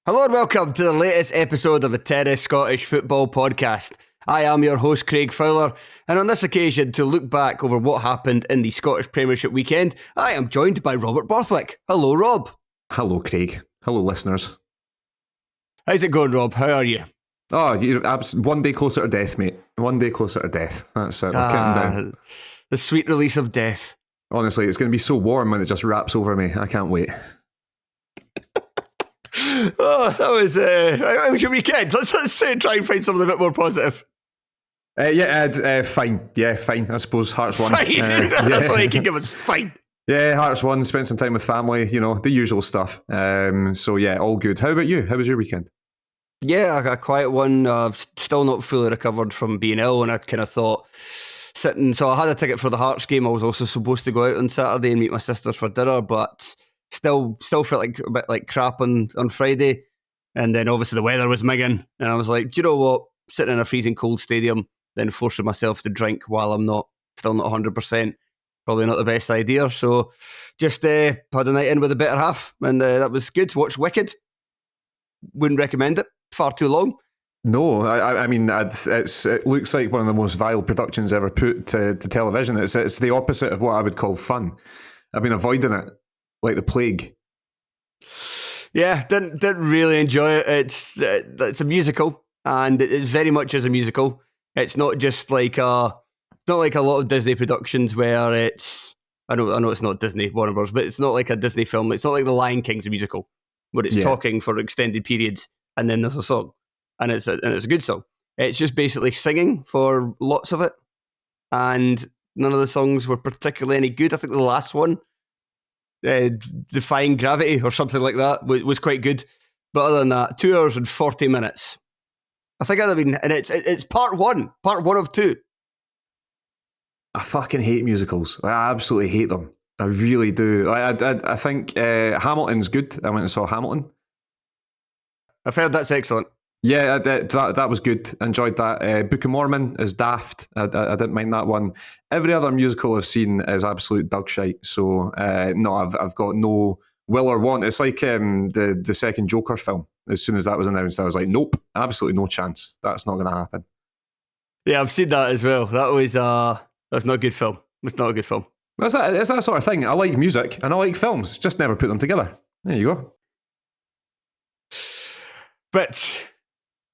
Hello and welcome to the latest episode of the Terrace Scottish Football Podcast. I am your host, Craig Fowler, and on this occasion, to look back over what happened in the Scottish Premiership weekend, I am joined by Robert Borthwick. Hello, Rob. Hello, Craig. Hello, listeners. How's it going, Rob? How are you? Oh, you're one day closer to death, mate. One day closer to death. That's it. We're counting down. The sweet release of death. Honestly, it's going to be so warm when it just wraps over me. I can't wait. Oh, how was your weekend? Let's try and find something a bit more positive. Fine. Yeah, fine. I suppose Hearts won. Fine. That's all you can give us. Fine. Yeah, Hearts won. Spent some time with family. You know, the usual stuff. So yeah, all good. How about you? How was your weekend? Yeah, a quiet one. I've still not fully recovered from being ill, and I kind of thought so I had a ticket for the Hearts game. I was also supposed to go out on Saturday and meet my sisters for dinner, but still felt like a bit like crap on Friday. And then obviously the weather was minging, and I was like, do you know what? Sitting in a freezing cold stadium, then forcing myself to drink while I'm still not 100%, probably not the best idea. So just had a night in with a better half, and that was good. Watched Wicked. Wouldn't recommend it. Far too long. No, I mean, it looks like one of the most vile productions ever put to television. It's the opposite of what I would call fun. I've been avoiding it like the plague. Yeah, didn't really enjoy it. It's a musical, and it is very much as a musical. It's not just like not like a lot of Disney productions where it's I know it's not Disney, Warner Bros., but it's not like a Disney film. It's not like The Lion King's a musical where it's talking for extended periods and then there's a song, and it's a good song. It's just basically singing for lots of it, and none of the songs were particularly any good. I think the last one, Defying Gravity or something like that, was quite good. But other than that, 2 hours and 40 minutes. I think I'd have been, and it's part one of two. I fucking hate musicals. I absolutely hate them. I really do. I think Hamilton's good. I went and saw Hamilton. I've heard that's excellent. Yeah, that was good. Enjoyed that. Book of Mormon is daft. I didn't mind that one. Every other musical I've seen is absolute dog shite. So no, I've got no will or want. It's like the second Joker film. As soon as that was announced, I was like, nope, absolutely no chance. That's not going to happen. Yeah, I've seen that as well. That's not a good film. It's not a good film. It's that sort of thing. I like music and I like films. Just never put them together. There you go. But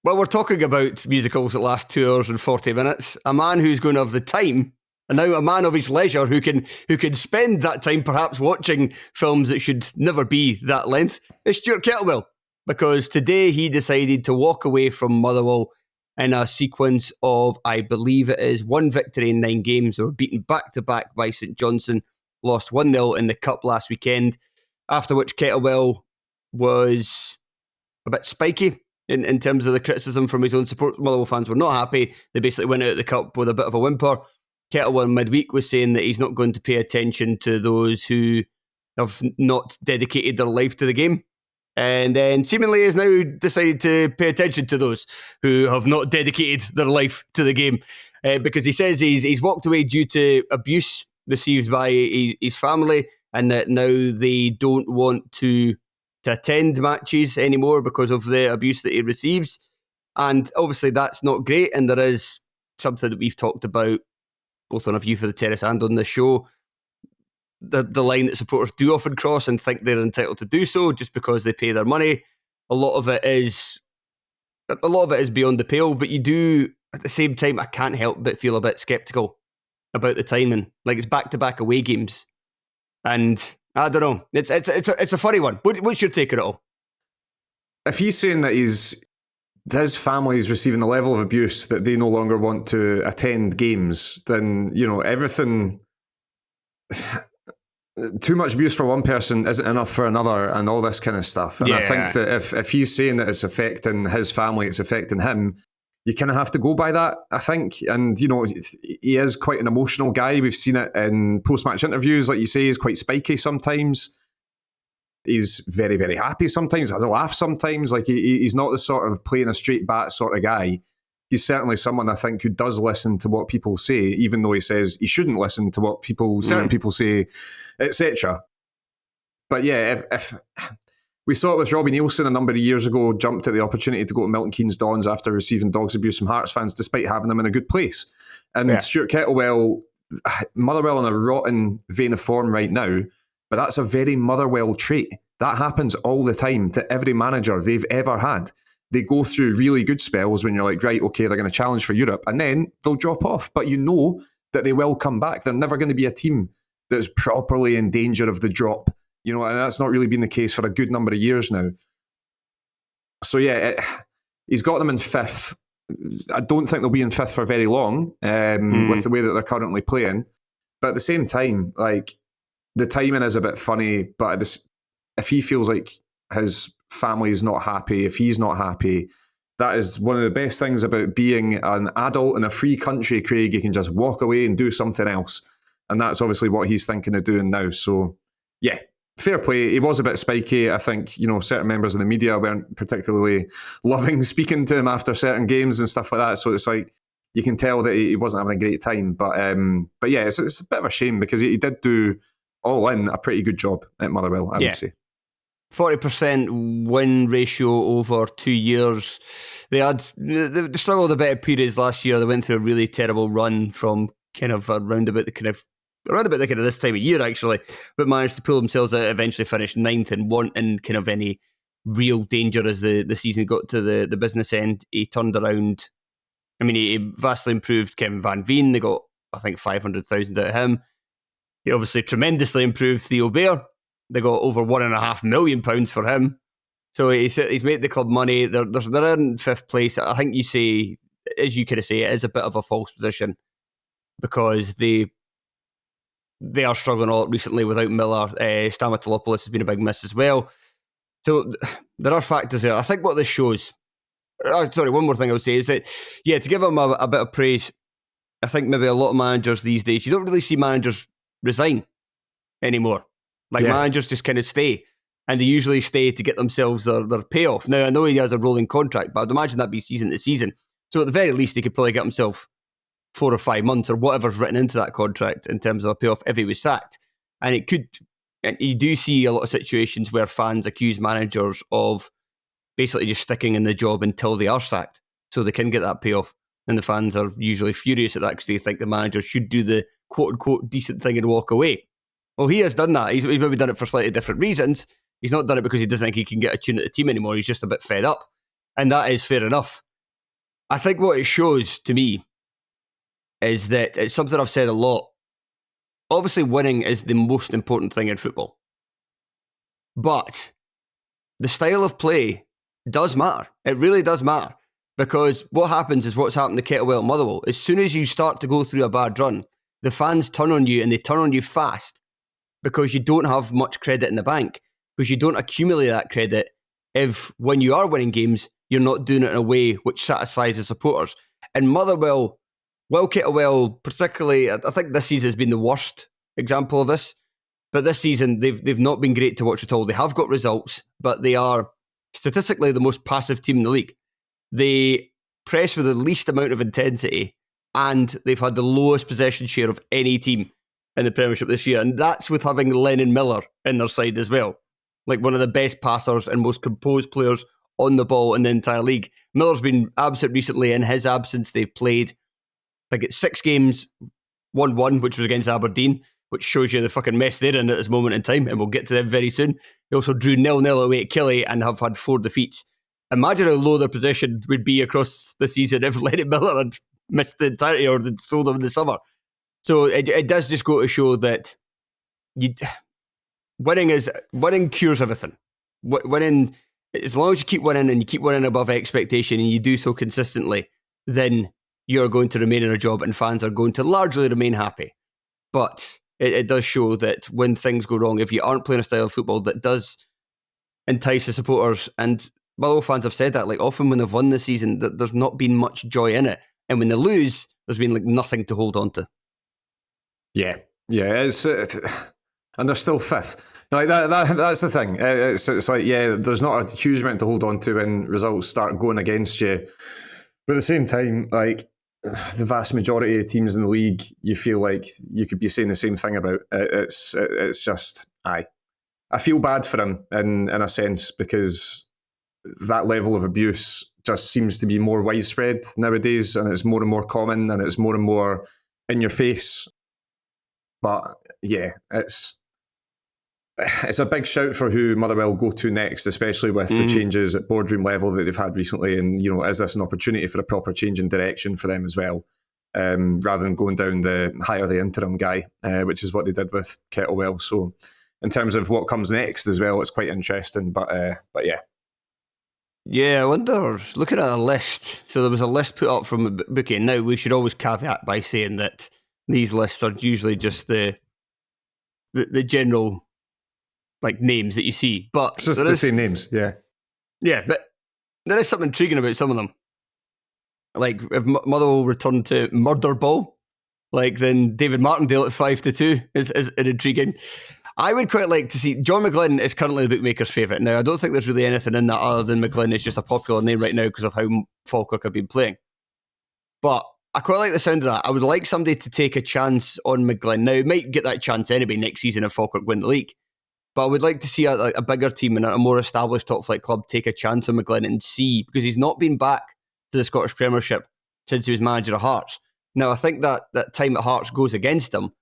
while we're talking about musicals that last 2 hours and 40 minutes, a man who's going to have the time, and now a man of his leisure who can spend that time perhaps watching films that should never be that length, is Stuart Kettlewell. Because today he decided to walk away from Motherwell in a sequence of, I believe it is, 1 victory in 9 games. They were beaten back-to-back by St Johnstone, lost 1-0 in the Cup last weekend, after which Kettlewell was a bit spiky in terms of the criticism from his own support. Motherwell fans were not happy. They basically went out of the Cup with a bit of a whimper. Kettlewell midweek was saying that he's not going to pay attention to those who have not dedicated their life to the game. And then seemingly has now decided to pay attention to those who have not dedicated their life to the game. Because he says he's walked away due to abuse received by his family, and that now they don't want to attend matches anymore because of the abuse that he receives. And obviously that's not great, and there is something that we've talked about both on A View for the Terrace and on the show, the line that supporters do often cross and think they're entitled to do so just because they pay their money. A lot of it is beyond the pale, but you do, at the same time, I can't help but feel a bit sceptical about the timing. Like, it's back-to-back away games, and I don't know. It's a funny one. What's your take on it all? If he's saying that his family is receiving the level of abuse that they no longer want to attend games, then, you know, everything... Too much abuse for one person isn't enough for another, and all this kind of stuff. And I think that if he's saying that it's affecting his family, it's affecting him, you kind of have to go by that, I think. And, you know, he is quite an emotional guy. We've seen it in post-match interviews. Like you say, he's quite spiky sometimes. He's very, very happy sometimes, has a laugh sometimes. Like he's not the sort of playing a straight bat sort of guy. He's certainly someone, I think, who does listen to what people say, even though he says he shouldn't listen to what certain people say, etc. But yeah, if We saw it with Robbie Neilson a number of years ago, jumped at the opportunity to go to Milton Keynes Dons after receiving dogs abuse from Hearts fans, despite having them in a good place. And Stuart Kettlewell, Motherwell in a rotten vein of form right now, but that's a very Motherwell trait. That happens all the time to every manager they've ever had. They go through really good spells when you're like, right, okay, they're going to challenge for Europe, and then they'll drop off. But you know that they will come back. They're never going to be a team that's properly in danger of the drop. You know, and that's not really been the case for a good number of years now. So yeah, he's got them in fifth. I don't think they'll be in fifth for very long with the way that they're currently playing. But at the same time, like, the timing is a bit funny. But if he feels like his family is not happy, if he's not happy, that is one of the best things about being an adult in a free country, Craig. You can just walk away and do something else. And that's obviously what he's thinking of doing now. So, yeah, fair play. He was a bit spiky. I think, you know, certain members of the media weren't particularly loving speaking to him after certain games and stuff like that. So it's like, you can tell that he wasn't having a great time. But yeah, it's a bit of a shame because he did do all in a pretty good job at Motherwell, I would say. 40% win ratio over 2 years. They struggled a bit at periods last year. They went through a really terrible run from kind of around about the kind of this time of year, actually, but managed to pull themselves out, eventually finished ninth and weren't in kind of any real danger as the season got to the business end. He turned around. I mean, he vastly improved Kevin Van Veen. They got, I think, 500,000 out of him. He obviously tremendously improved Theo Bair. They got over £1.5 million for him. So he's made the club money. They're in fifth place. I think you say, as you kind of say, it is a bit of a false position because they are struggling a lot recently without Miller. Stamatolopoulos has been a big miss as well. So there are factors there. I think what this shows... one more thing I would say is that, yeah, to give him a bit of praise, I think maybe a lot of managers these days, you don't really see managers resign anymore. Managers just kind of stay, and they usually stay to get themselves their payoff. Now, I know he has a rolling contract, but I'd imagine that'd be season to season. So at the very least, he could probably get himself 4 or 5 months or whatever's written into that contract in terms of a payoff if he was sacked. And you do see a lot of situations where fans accuse managers of basically just sticking in the job until they are sacked so they can get that payoff. And the fans are usually furious at that because they think the manager should do the quote-unquote decent thing and walk away. Well, he has done that. He's maybe done it for slightly different reasons. He's not done it because he doesn't think he can get a tune at the team anymore. He's just a bit fed up. And that is fair enough. I think what it shows to me is that it's something I've said a lot. Obviously, winning is the most important thing in football. But the style of play does matter. It really does matter. Because what happens is what's happened to Kettlewell and Motherwell. As soon as you start to go through a bad run, the fans turn on you, and they turn on you fast because you don't have much credit in the bank, because you don't accumulate that credit if, when you are winning games, you're not doing it in a way which satisfies the supporters. And Motherwell, Kettlewell, particularly, I think this season has been the worst example of this. But this season, they've not been great to watch at all. They have got results, but they are statistically the most passive team in the league. They press with the least amount of intensity, and they've had the lowest possession share of any team in the Premiership this year. And that's with having Lennon Miller in their side as well. Like one of the best passers and most composed players on the ball in the entire league. Miller's been absent recently. In his absence, they've played, I think it's 6 games, 1-1, which was against Aberdeen, which shows you the fucking mess they're in at this moment in time, and we'll get to them very soon. They also drew 0-0 away at Killie and have had 4 defeats. Imagine how low their position would be across the season if Lennon Miller had missed the entirety or they'd sold him in the summer. So it does just go to show that winning cures everything. Winning, as long as you keep winning and you keep winning above expectation and you do so consistently, then you're going to remain in a job and fans are going to largely remain happy. But it does show that when things go wrong, if you aren't playing a style of football that does entice the supporters, and Motherwell fans have said that, like often when they've won this season, that there's not been much joy in it. And when they lose, there's been like nothing to hold on to. Yeah, it's and they're still fifth. Like that's the thing. It's like, yeah, there's not a huge amount to hold on to when results start going against you. But at the same time, like the vast majority of teams in the league, you feel like you could be saying the same thing about. It's just, I feel bad for him in a sense, because that level of abuse just seems to be more widespread nowadays, and it's more and more common, and it's more and more in your face. But yeah, it's a big shout for who Motherwell go to next, especially with the changes at boardroom level that they've had recently. And, is this an opportunity for a proper change in direction for them as well, rather than going down the hire the interim guy, which is what they did with Kettlewell. So in terms of what comes next as well, it's quite interesting. But yeah. Yeah, I wonder, looking at a list, so there was a list put up from the booking. Now, we should always caveat by saying that these lists are usually just the general names that you see. But it's just the same names, yeah. Yeah, but there is something intriguing about some of them. Like, if Motherwell return to Murder Ball, then David Martindale at 5-2 is intriguing. I would quite like to see... John McGlynn is currently the bookmaker's favourite. Now, I don't think there's really anything in that other than McGlynn is just a popular name right now because of how Falkirk have been playing. But I quite like the sound of that. I would like somebody to take a chance on McGlynn. Now, he might get that chance anyway next season if Falkirk win the league. But I would like to see a bigger team and a more established top flight club take a chance on McGlynn and see, because he's not been back to the Scottish Premiership since he was manager of Hearts. Now, I think that time at Hearts goes against him,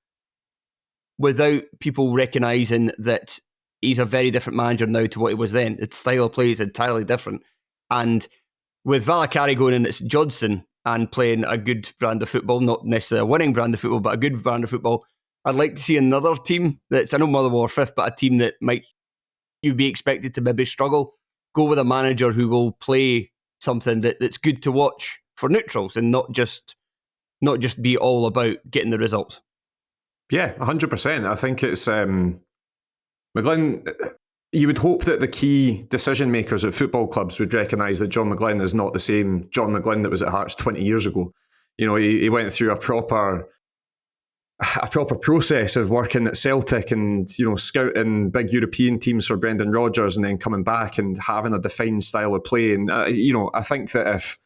without people recognising that he's a very different manager now to what he was then. Its style of play is entirely different. And with Valakari going in at St Johnstone and playing a good brand of football, not necessarily a winning brand of football, but a good brand of football, I'd like to see another team that's, I know Motherwell are fifth, but a team that you'd be expected to maybe struggle, go with a manager who will play something that's good to watch for neutrals and not just be all about getting the results. Yeah, 100%. I think it's McGlynn. You would hope that the key decision makers at football clubs would recognise that John McGlynn is not the same John McGlynn that was at Hearts 20 years ago. He went through a proper process of working at Celtic and scouting big European teams for Brendan Rodgers and then coming back and having a defined style of play. And I think that if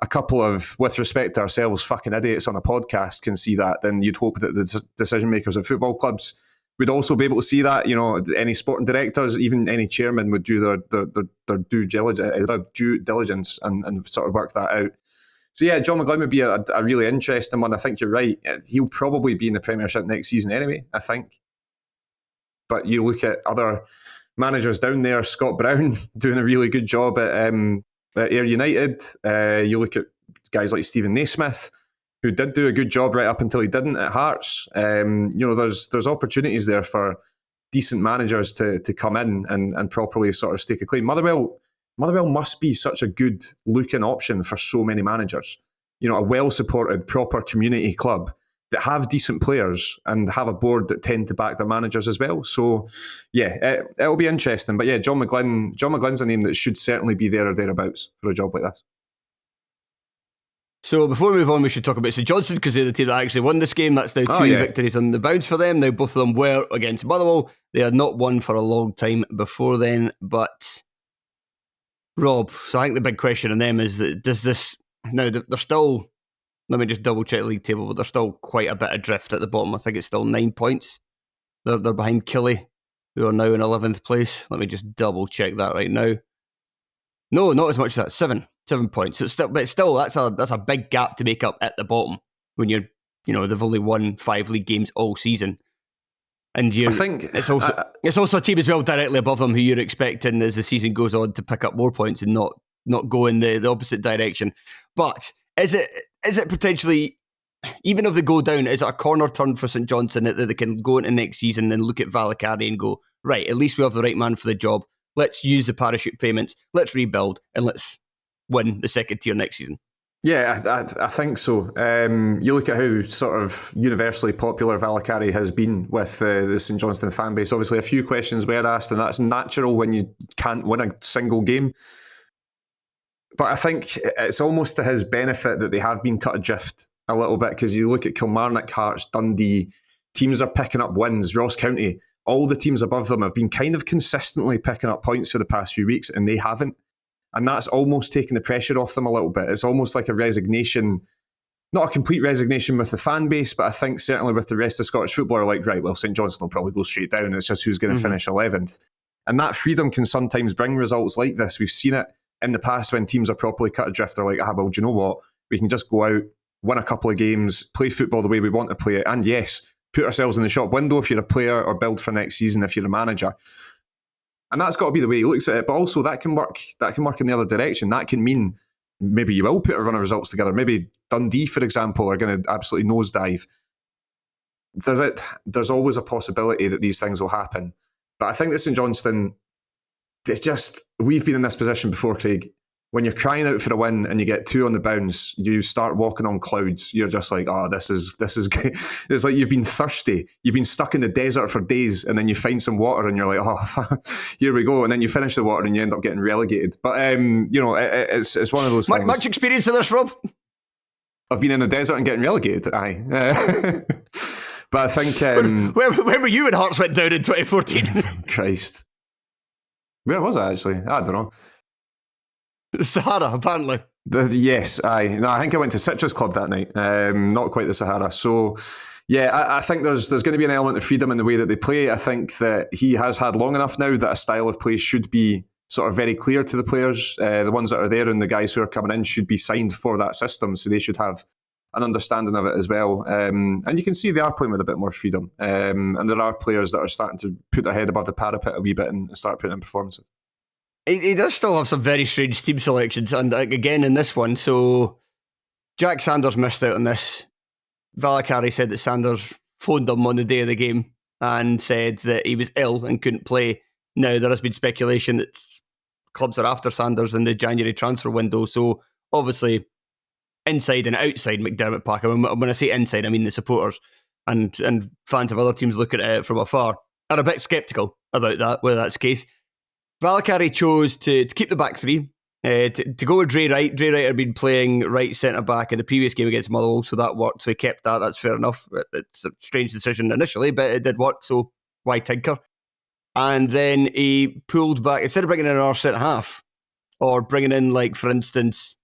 a couple of, with respect to ourselves, fucking idiots on a podcast can see that, then you'd hope that the decision makers at football clubs would also be able to see that. Any sporting directors, even any chairman, would do their due diligence and sort of work that out. So yeah, John McGlynn would be a really interesting one. I think you're right. He'll probably be in the Premiership next season anyway, I think. But you look at other managers down there, Scott Brown doing a really good job at Ayr United. You look at guys like Stephen Naismith, who did do a good job right up until he didn't at Hearts. There's opportunities there for decent managers to come in and properly sort of stake a claim. Motherwell must be such a good looking option for so many managers. A well-supported, proper community club that have decent players and have a board that tend to back their managers as well. So, yeah, it'll be interesting. But yeah, John McGlynn's a name that should certainly be there or thereabouts for a job like this. So before we move on, we should talk about St Johnstone, because they're the team that actually won this game. That's now two victories on the bounce for them. Now, both of them were against Motherwell. They had not won for a long time before then. But, Rob, so I think the big question on them is, does this... Now, they're still... Let me just double check the league table, but they're still quite a bit adrift at the bottom. I think it's still 9 points. They're behind Killie, who are now in 11th place. Let me just double check that right now. No, not as much as that. 7 points. So it's still that's a big gap to make up at the bottom when they've only won 5 league games all season. And I think it's also a team as well directly above them who you're expecting as the season goes on to pick up more points and not go in the opposite direction. But is it potentially, even if they go down, is it a corner turn for St Johnstone that they can go into next season and look at Valakari and go, right, at least we have the right man for the job. Let's use the parachute payments. Let's rebuild and let's win the second tier next season. Yeah, I think so. You look at how sort of universally popular Valakari has been with the St Johnstone fan base. Obviously, a few questions were asked, and that's natural when you can't win a single game. But I think it's almost to his benefit that they have been cut adrift a little bit, because you look at Kilmarnock, Hearts, Dundee, teams are picking up wins. Ross County, all the teams above them have been kind of consistently picking up points for the past few weeks, and they haven't. And that's almost taken the pressure off them a little bit. It's almost like a resignation not a complete resignation with the fan base, but I think certainly with the rest of Scottish football are like, right, well, St Johnstone will probably go straight down. It's just who's going to finish 11th. And that freedom can sometimes bring results like this. We've seen it in the past when teams are properly cut adrift. They're like, well, do you know what? We can just go out, win a couple of games, play football the way we want to play it. And yes, put ourselves in the shop window if you're a player, or build for next season if you're a manager. And that's got to be the way he looks at it. But also that can work in the other direction. That can mean maybe you will put a run of results together. Maybe Dundee, for example, are going to absolutely nosedive. There's always a possibility that these things will happen. But I think that St Johnstone, we've been in this position before, Craig. When you're crying out for a win and you get 2 on the bounce, you start walking on clouds. You're just like, this is good. It's like you've been thirsty. You've been stuck in the desert for days, and then you find some water and you're like, here we go. And then you finish the water and you end up getting relegated. But, it's one of those things. Much experience of this, Rob? I've been in the desert and getting relegated, aye. But I think... where were you when Hearts went down in 2014? Christ. Where was I, actually? I don't know. Sahara, apparently. Yes, aye. No, I think I went to Citrus Club that night. Not quite the Sahara. So, yeah, I think there's going to be an element of freedom in the way that they play. I think that he has had long enough now that a style of play should be sort of very clear to the players. The ones that are there and the guys who are coming in should be signed for that system, so they should have an understanding of it as well. And you can see they are playing with a bit more freedom. And there are players that are starting to put their head above the parapet a wee bit and start putting in performances. He does still have some very strange team selections, and again in this one. So Jack Sanders missed out on this. Valakari said that Sanders phoned him on the day of the game and said that he was ill and couldn't play. Now, there has been speculation that clubs are after Sanders in the January transfer window, so obviously inside and outside McDermott Park. When I say inside, I mean the supporters and fans of other teams looking at it from afar are a bit sceptical about that, whether that's the case. Valakari chose to keep the back three, to go with Dre Wright. Dre Wright had been playing right centre-back in the previous game against Motherwell, so that worked, so he kept that. That's fair enough. It's a strange decision initially, but it did work, so why tinker? And then he pulled back, instead of bringing in our centre-half, or bringing in, like, for instance,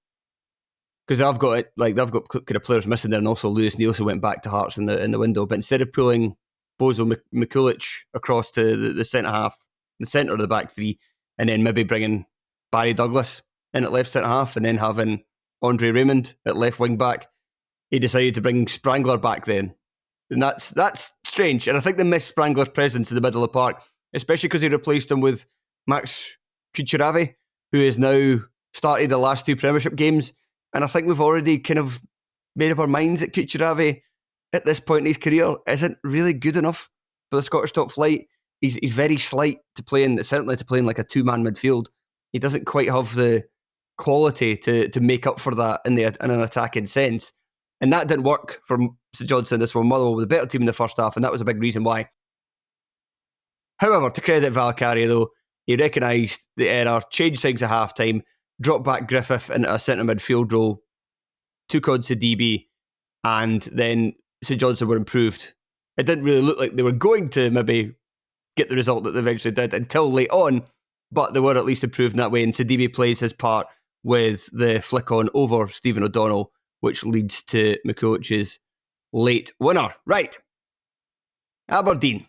because they've got kind of players missing there, and also Lewis Nielsen went back to Hearts in the window, but instead of pulling Bozo Mikulic across to the centre-half, the centre of the back three, and then maybe bringing Barry Douglas in at left centre-half, and then having Andre Raymond at left wing-back, he decided to bring Sprangler back then. And that's strange, and I think they missed Sprangler's presence in the middle of the park, especially because he replaced him with Max Kucheravi, who has now started the last 2 Premiership games, and I think we've already kind of made up our minds that Kucheravi, at this point in his career, isn't really good enough for the Scottish top flight. He's very slight to play in, certainly to play in like a 2-man midfield. He doesn't quite have the quality to make up for that in an attacking sense. And that didn't work for St Johnstone this one. Motherwell with a better team in the first half, and that was a big reason why. However, to credit Valakari though, he recognised the error, changed things at half-time, dropped back Griffith into a centre midfield role, took on Sidibe, and then St Johnstone were improved. It didn't really look like they were going to maybe get the result that they eventually did until late on, but they were at least improved in that way, and Sidibe plays his part with the flick on over Stephen O'Donnell, which leads to Mikulic's late winner. Right. Aberdeen,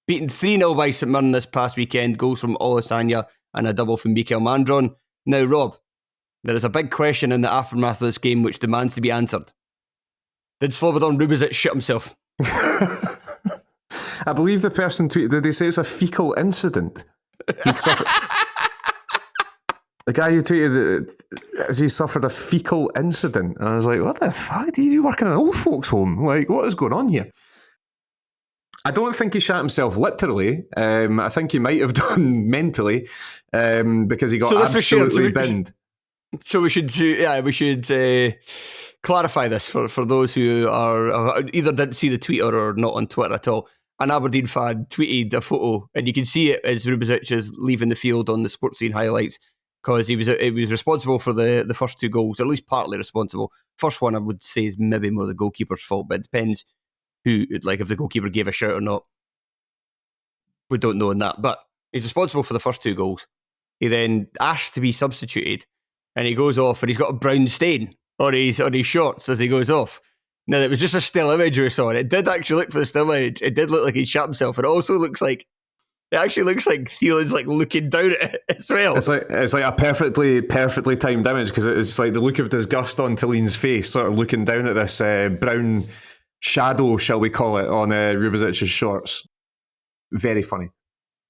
beaten 3-0 by St Mirren this past weekend, goals from Olasanya and a double from Mikel Mandron. Now, Rob, there is a big question in the aftermath of this game which demands to be answered. Did Slobodan Rubišić shit himself? I believe the person tweeted, did they say it's a fecal incident? The guy who tweeted, has he suffered a fecal incident? And I was like, what the fuck? Do you work in an old folks' home? Like, what is going on here? I don't think he shot himself literally. I think he might have done mentally because he got absolutely binned. So we should clarify this for those who are either didn't see the tweet or are not on Twitter at all. An Aberdeen fan tweeted a photo, and you can see it as Rubišić is leaving the field on the sports scene highlights, because he was responsible for the first 2 goals, or at least partly responsible. First one I would say is maybe more the goalkeeper's fault, but it depends who, like if the goalkeeper gave a shout or not. We don't know in that, but he's responsible for the first 2 goals. He then asked to be substituted, and he goes off and he's got a brown stain on his shorts as he goes off. Now, it was just a still image we saw, and it did actually look for the still image. It did look like he shot himself. It also looks like Thielen's like looking down at it as well. It's like a perfectly timed image, because it's like the look of disgust on Thelín's face, sort of looking down at this brown shadow, shall we call it, on Rubicic's shorts. Very funny.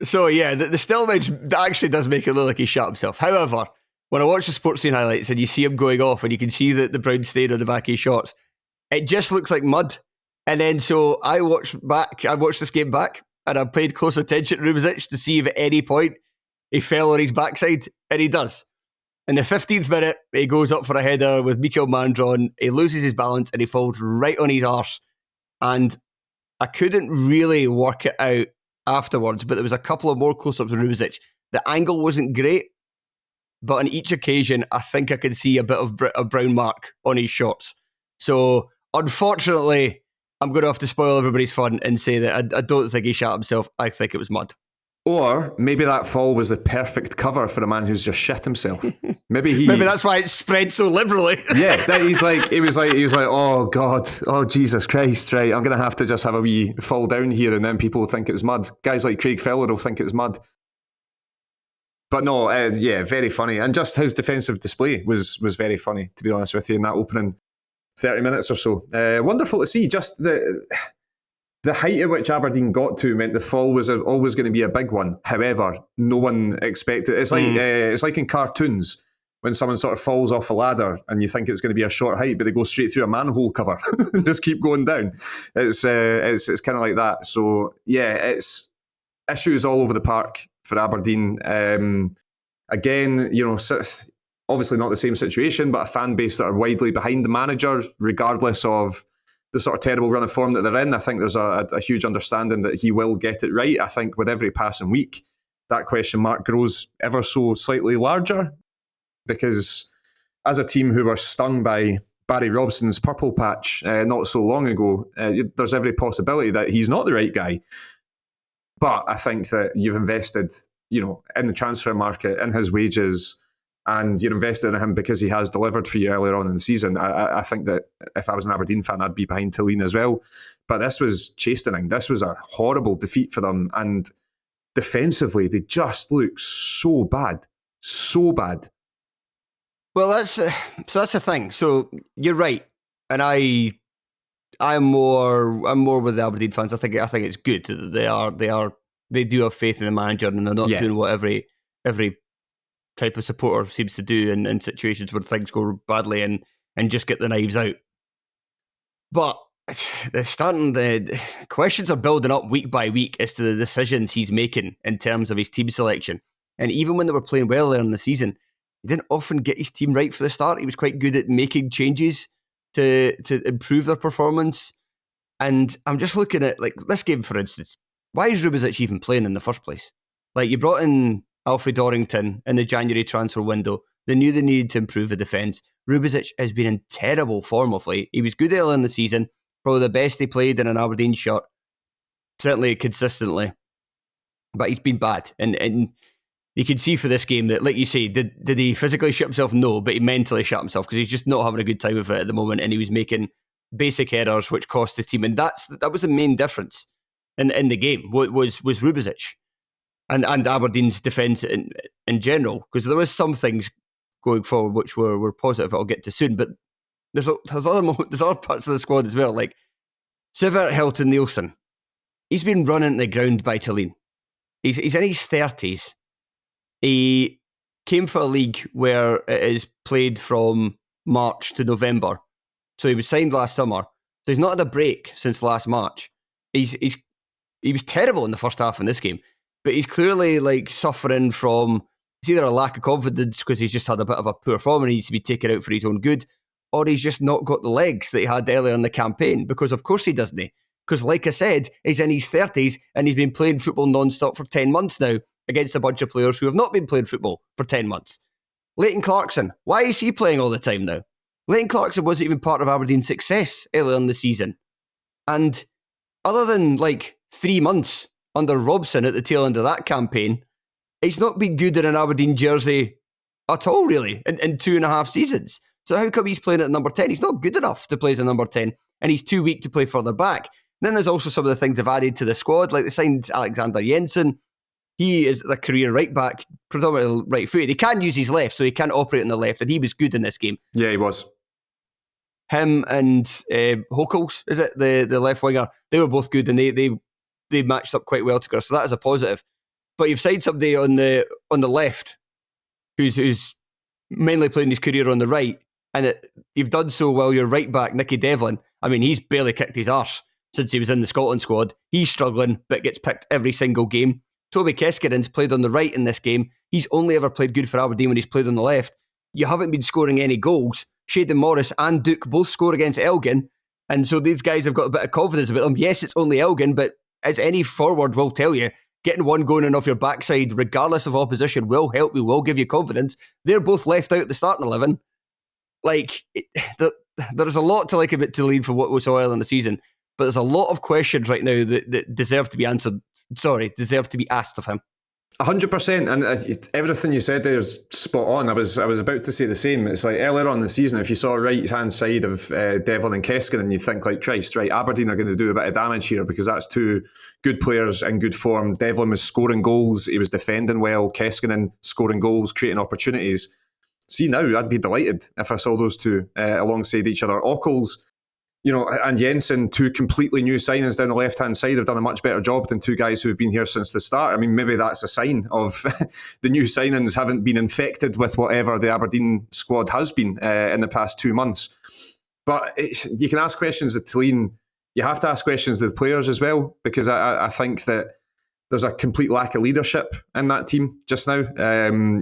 So yeah, the still image actually does make it look like he shot himself. However, when I watch the sports scene highlights and you see him going off and you can see the brown stain on the back of his shorts, it just looks like mud. And then so I watched this game back, and I paid close attention to Rubicic to see if at any point he fell on his backside, and he does. In the 15th minute, he goes up for a header with Mikel Mandron, he loses his balance and he falls right on his arse. And I couldn't really work it out afterwards, but there was a couple of more close-ups of Rubicic. The angle wasn't great, but on each occasion, I think I could see a bit of a brown mark on his shorts. So, unfortunately, I'm going to have to spoil everybody's fun and say that I don't think he shot himself. I think it was mud. Or maybe that fall was the perfect cover for a man who's just shit himself. Maybe that's why it's spread so liberally. Yeah, he was like, oh God, oh Jesus Christ, right? I'm gonna have to just have a wee fall down here, and then people will think it was mud. Guys like Craig Fowler will think it was mud. But no, yeah, very funny, and just his defensive display was very funny, to be honest with you, in that opening 30 minutes or so. Wonderful to see. Just the height at which Aberdeen got to meant the fall was always going to be a big one. However, no one expected. It's like in cartoons when someone sort of falls off a ladder and you think it's going to be a short height, but they go straight through a manhole cover and just keep going down. It's kind of like that. So yeah, it's issues all over the park for Aberdeen. Again, obviously not the same situation, but a fan base that are widely behind the manager, regardless of the sort of terrible run of form that they're in. I think there's a huge understanding that he will get it right. I think with every passing week, that question mark grows ever so slightly larger, because as a team who were stung by Barry Robson's purple patch not so long ago, there's every possibility that he's not the right guy. But I think that you've invested, in the transfer market, in his wages, and you're invested in him because he has delivered for you earlier on in the season. I think that if I was an Aberdeen fan, I'd be behind Thelin as well. But this was chastening. This was a horrible defeat for them. And defensively, they just look so bad. So bad. Well, that's the thing. So you're right. And I'm more with the Aberdeen fans. I think it's good that they do have faith in the manager, and they're not doing what every type of supporter seems to do in situations where things go badly and just get the knives out. But the questions are building up week by week as to the decisions he's making in terms of his team selection. And even when they were playing well earlier in the season, he didn't often get his team right for the start. He was quite good at making changes to improve their performance. And I'm just looking at, like, this game, for instance. Why is Rubicic even playing in the first place? Like, you brought in Alfie Dorrington in the January transfer window. They knew they needed to improve the defence. Rubicic has been in terrible form of late. He was good early in the season, probably the best he played in an Aberdeen shirt, certainly consistently. But he's been bad. And you can see for this game that, like you say, did he physically shut himself? No, but he mentally shut himself, because he's just not having a good time with it at the moment, and he was making basic errors which cost his team. And that was the main difference in the game, was Rubicic. And Aberdeen's defence in general, because there was some things going forward which were positive I'll get to soon, but there's other parts of the squad as well, like Sivert Hilton Nielsen. He's been run into the ground by Thelin. He's in his 30s. He came for a league where it is played from March to November, so he was signed last summer. So he's not had a break since last March. He was terrible in the first half in this game. But he's clearly suffering from, it's either a lack of confidence because he's just had a bit of a poor form and he needs to be taken out for his own good, or he's just not got the legs that he had earlier in the campaign, because of course he doesn't. Because like I said, he's in his 30s and he's been playing football non-stop for 10 months now against a bunch of players who have not been playing football for 10 months. Leighton Clarkson, why is he playing all the time now? Leighton Clarkson wasn't even part of Aberdeen's success earlier in the season. And other than 3 months under Robson at the tail end of that campaign, he's not been good in an Aberdeen jersey at all, really, in 2.5 seasons. So how come he's playing at number 10? He's not good enough to play as a number 10, and he's too weak to play further back. Then there's also some of the things they've added to the squad, like they signed Alexander Jensen. He is a career right back, predominantly right footed. He can use his left, so he can operate on the left, and he was good in this game. Yeah, he was. Him and Hokels, is it, the left winger? They were both good, and they matched up quite well together, so that is a positive. But you've signed somebody on the left who's mainly playing his career on the right, and you've done so while your right back, Nicky Devlin, I mean, he's barely kicked his arse since he was in the Scotland squad. He's struggling, but gets picked every single game. Toby Keskeren's played on the right in this game. He's only ever played good for Aberdeen when he's played on the left. You haven't been scoring any goals. Shayden Morris and Duke both score against Elgin, and so these guys have got a bit of confidence about them. Yes, it's only Elgin, but as any forward will tell you, getting one going in off your backside, regardless of opposition, will help you, will give you confidence. They're both left out the starting 11. There's a lot to like about Thelin for what we saw earlier in the season, but there's a lot of questions right now that deserve to be answered. Deserve to be asked of him. 100%, and everything you said there is spot on. I was about to say the same. It's like earlier on in the season, if you saw right hand side of Devlin and Keskinen, you think like, Christ, right, Aberdeen are going to do a bit of damage here because that's two good players in good form. Devlin was scoring goals, he was defending well. Keskinen scoring goals, creating opportunities. See now, I'd be delighted if I saw those two alongside each other. Ockles, and Jensen, two completely new signings down the left-hand side, have done a much better job than two guys who have been here since the start. I mean, maybe that's a sign of the new signings haven't been infected with whatever the Aberdeen squad has been in the past 2 months. But you can ask questions of Thelin. You have to ask questions of the players as well, because I think that there's a complete lack of leadership in that team just now.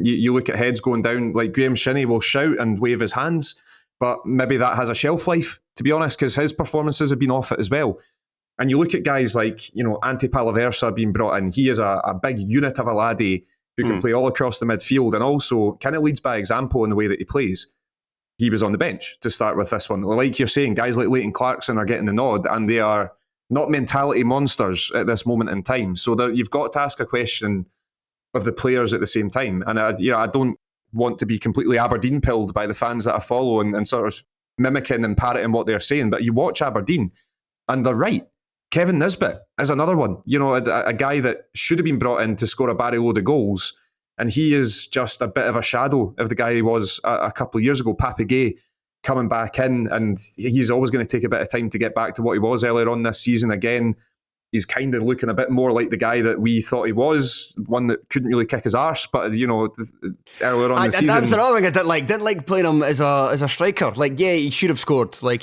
You look at heads going down, like Graham Shinney will shout and wave his hands, but maybe that has a shelf life, to be honest, because his performances have been off it as well. And you look at guys like, Ante Palaversa being brought in. He is a big unit of a laddie who can play all across the midfield and also kind of leads by example in the way that he plays. He was on the bench to start with this one. Like you're saying, guys like Leighton Clarkson are getting the nod, and they are not mentality monsters at this moment in time. So that you've got to ask a question of the players at the same time. And I don't want to be completely Aberdeen pilled by the fans that I follow and sort of mimicking and parroting what they're saying. But you watch Aberdeen and they're right. Kevin Nisbet is another one. A guy that should have been brought in to score a barry load of goals. And he is just a bit of a shadow of the guy he was a couple of years ago, Papi Gay, coming back in. And he's always going to take a bit of time to get back to what he was earlier on this season. Again, he's kind of looking a bit more like the guy that we thought he was, one that couldn't really kick his arse. But, earlier on the season... That's another thing I didn't like. Didn't like playing him as a striker. He should have scored. I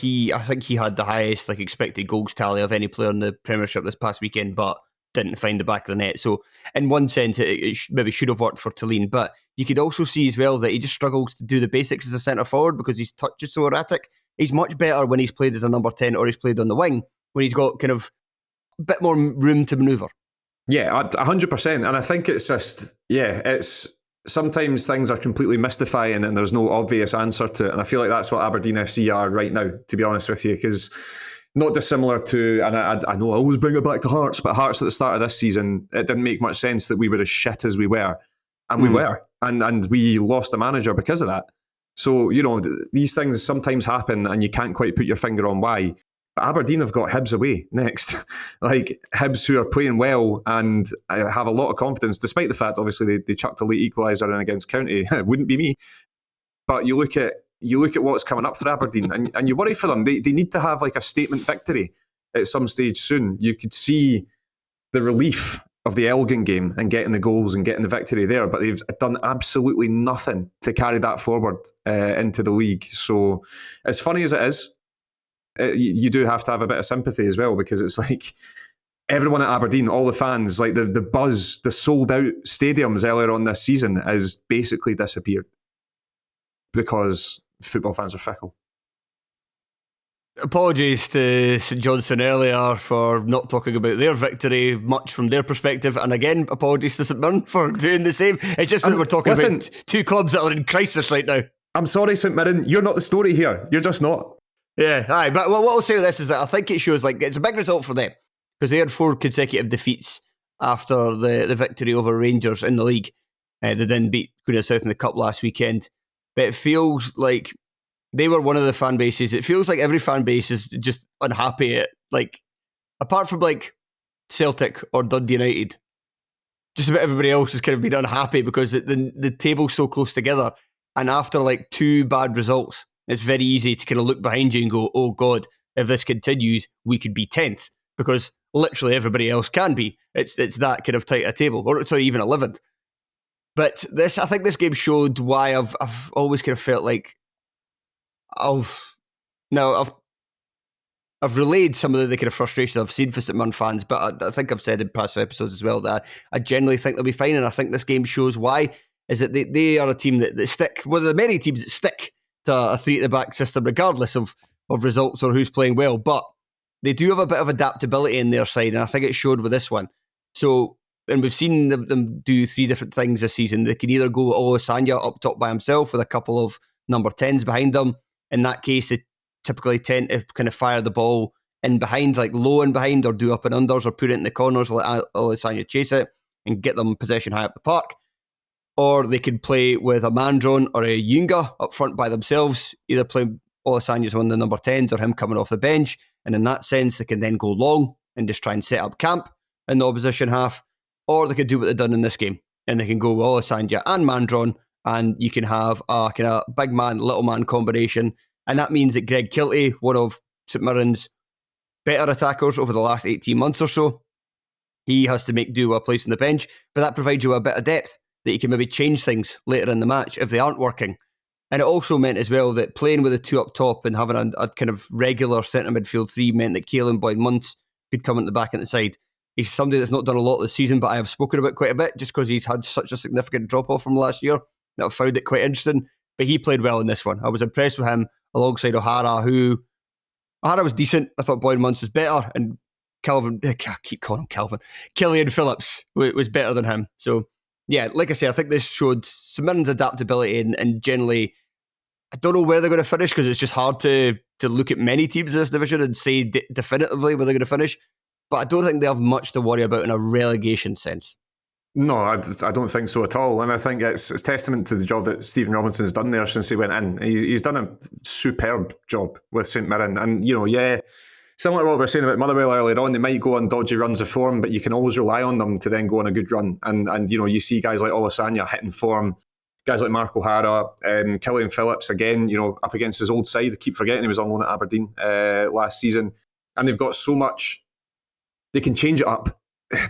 think he had the highest expected goals tally of any player in the Premiership this past weekend, but didn't find the back of the net. So in one sense, it maybe should have worked for Thelin. But you could also see as well that he just struggles to do the basics as a centre forward because his touch is so erratic. He's much better when he's played as a number 10 or he's played on the wing, when he's got kind of a bit more room to manoeuvre. Yeah, 100%. And I think it's just, it's sometimes things are completely mystifying and there's no obvious answer to it. And I feel like that's what Aberdeen FC are right now, to be honest with you, because not dissimilar to, and I know I always bring it back to Hearts, but Hearts at the start of this season, it didn't make much sense that we were as shit as we were. And we were. And we lost a manager because of that. So, these things sometimes happen and you can't quite put your finger on why. But Aberdeen have got Hibs away next. Hibs who are playing well and have a lot of confidence, despite the fact, obviously, they chucked a late equaliser in against County. It wouldn't be me. But you look at what's coming up for Aberdeen and you worry for them. They need to have a statement victory at some stage soon. You could see the relief of the Elgin game and getting the goals and getting the victory there, but they've done absolutely nothing to carry that forward into the league. So as funny as it is, you do have to have a bit of sympathy as well, because it's everyone at Aberdeen, all the fans, the buzz, the sold out stadiums earlier on this season has basically disappeared because football fans are fickle. Apologies to St Johnstone earlier for not talking about their victory much from their perspective, and again, apologies to St Mirren for doing the same. It's just that we're talking about two clubs that are in crisis right now. I'm sorry, St Mirren, you're not the story here. You're just not. Yeah, aye. But what I'll say with this is that I think it shows it's a big result for them because they had 4 consecutive defeats after the victory over Rangers in the league. They then beat Queen of the South in the Cup last weekend. But it feels like They were one of the fan bases. It feels like every fan base is just unhappy at, like, apart from like Celtic or Dundee United, just about everybody else has kind of been unhappy because the table's so close together. And after like 2 bad results, it's very easy to kind of look behind you and go, oh God, if this continues, we could be 10th, because literally everybody else can be. It's that kind of tight a table, or sorry, even 11th. But I think this game showed why I've always kind of felt like I've relayed some of the kind of frustration I've seen for St Mirren fans, but I think I've said in past episodes as well that I generally think they'll be fine, and I think this game shows why. Is that they are a team that stick, one of the many teams that stick to a 3-at-the-back system regardless of results or who's playing well, but they do have a bit of adaptability in their side, and I think it showed with this one. So, and we've seen them do 3 different things this season. They can either go Olasanya up top by himself with a couple of number 10s behind them. In that case, they typically tend to kind of fire the ball in behind, like low in behind, or do up and unders, or put it in the corners, let Olasanya chase it and get them possession high up the park. Or they could play with a Mandron or a Yunga up front by themselves, either playing Olasanya's one of the number 10s or him coming off the bench. And in that sense, they can then go long and just try and set up camp in the opposition half. Or they could do what they've done in this game, and they can go with Olasanya and Mandron, and you can have a kind of big man, little man combination. And that means that Greg Kiltie, one of St Mirren's better attackers over the last 18 months or so, he has to make do with a place on the bench, but that provides you a bit of depth that you can maybe change things later in the match if they aren't working. And it also meant as well that playing with the 2 up top and having a kind of regular centre midfield 3 meant that Caelan Boyd-Muntz could come at the back and the side. He's somebody that's not done a lot this season, but I have spoken about quite a bit just because he's had such a significant drop-off from last year that I've found it quite interesting. But he played well in this one. I was impressed with him alongside O'Hara, who... O'Hara was decent. I thought Boyd-Muntz was better, and I keep calling him Calvin. Killian Phillips was better than him. So, yeah, like I say, I think this showed St Mirren's adaptability, and generally, I don't know where they're going to finish because it's just hard to look at many teams in this division and say definitively where they're going to finish. But I don't think they have much to worry about in a relegation sense. No, I don't think so at all. And I think it's testament to the job that Stephen Robinson's done there since he went in. He's done a superb job with St Mirren. And, similar to what we were saying about Motherwell earlier on, they might go on dodgy runs of form, but you can always rely on them to then go on a good run. And you see guys like Olasanya hitting form, guys like Mark O'Hara, Killian Phillips, again, up against his old side. I keep forgetting he was on loan at Aberdeen last season. And they've got so much, they can change it up.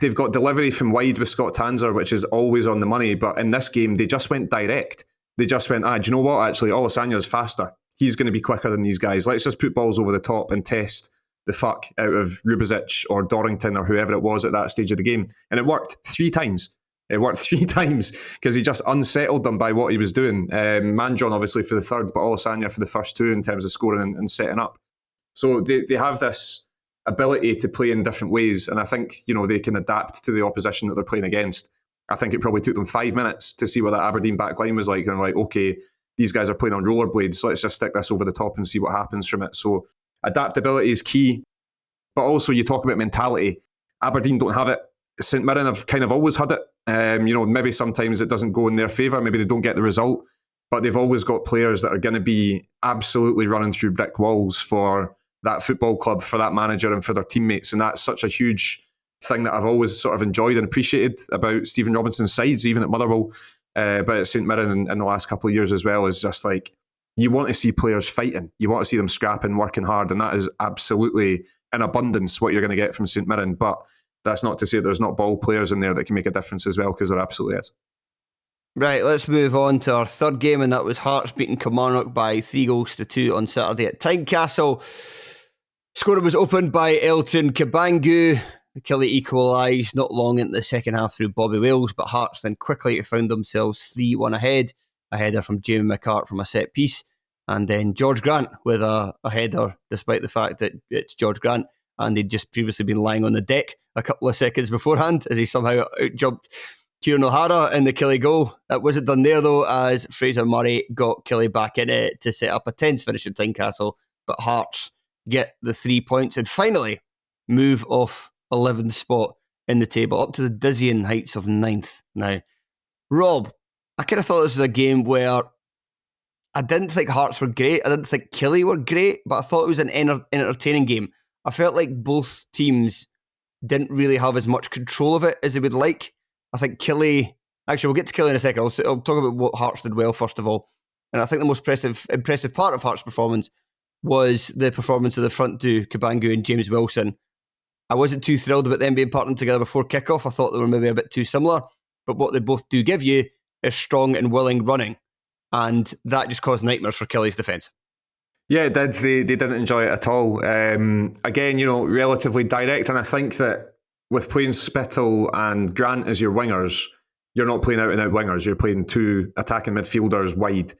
They've got delivery from wide with Scott Tanser, which is always on the money. But in this game, they just went direct. They just went, do you know what? Actually, Olasanya's faster. He's going to be quicker than these guys. Let's just put balls over the top and test the fuck out of Rubezic or Dorrington or whoever it was at that stage of the game. And it worked 3 times. It worked 3 times because he just unsettled them by what he was doing. Mandron, obviously, for the third, but Olasanya for the first 2 in terms of scoring and setting up. So they have this ability to play in different ways, and I think they can adapt to the opposition that they're playing against. I think it probably took them 5 minutes to see what that Aberdeen back line was like, and they're like, okay, these guys are playing on rollerblades, so let's just stick this over the top and see what happens from it. So adaptability is key, but also you talk about mentality. Aberdeen don't have it. St Mirren have kind of always had it. Maybe sometimes it doesn't go in their favour, maybe they don't get the result, but they've always got players that are going to be absolutely running through brick walls for that football club, for that manager and for their teammates. And that's such a huge thing that I've always sort of enjoyed and appreciated about Stephen Robinson's sides, even at Motherwell, but at St Mirren in the last couple of years as well, is just like, you want to see players fighting. You want to see them scrapping, working hard, and that is absolutely in abundance what you're going to get from St Mirren. But that's not to say there's not ball players in there that can make a difference as well, because there absolutely is. Right, let's move on to our third game, and that was Hearts beating Kilmarnock by 3-2 on Saturday at Tynecastle. Scoring was opened by Elton Kabangu. Killie equalised not long into the second half through Bobby Wales, but Hearts then quickly found themselves 3-1 ahead. A header from Jamie McCart from a set piece, and then George Grant with a header, despite the fact that it's George Grant and he'd just previously been lying on the deck a couple of seconds beforehand as he somehow outjumped Kieran O'Hara in the Killie goal. That wasn't done there though, as Fraser Murray got Killie back in it to set up a tense finish at Tynecastle, but Hearts get the 3 points and finally move off 11th spot in the table up to the dizzying heights of 9th now. Rob, I kind of thought this was a game where I didn't think Hearts were great. I didn't think Killie were great, but I thought it was an entertaining game. I felt like both teams didn't really have as much control of it as they would like. I think Killie... Actually, we'll get to Killie in a second. I'll talk about what Hearts did well, first of all. And I think the most impressive part of Hearts' performance was the performance of the front two, Cabangu and James Wilson. I wasn't too thrilled about them being partnered together before kickoff. I thought they were maybe a bit too similar. But what they both do give you is strong and willing running. And that just caused nightmares for Killie's defence. Yeah, it did. They didn't enjoy it at all. Again, relatively direct. And I think that with playing Spittle and Grant as your wingers, you're not playing out-and-out wingers. You're playing two attacking midfielders wide.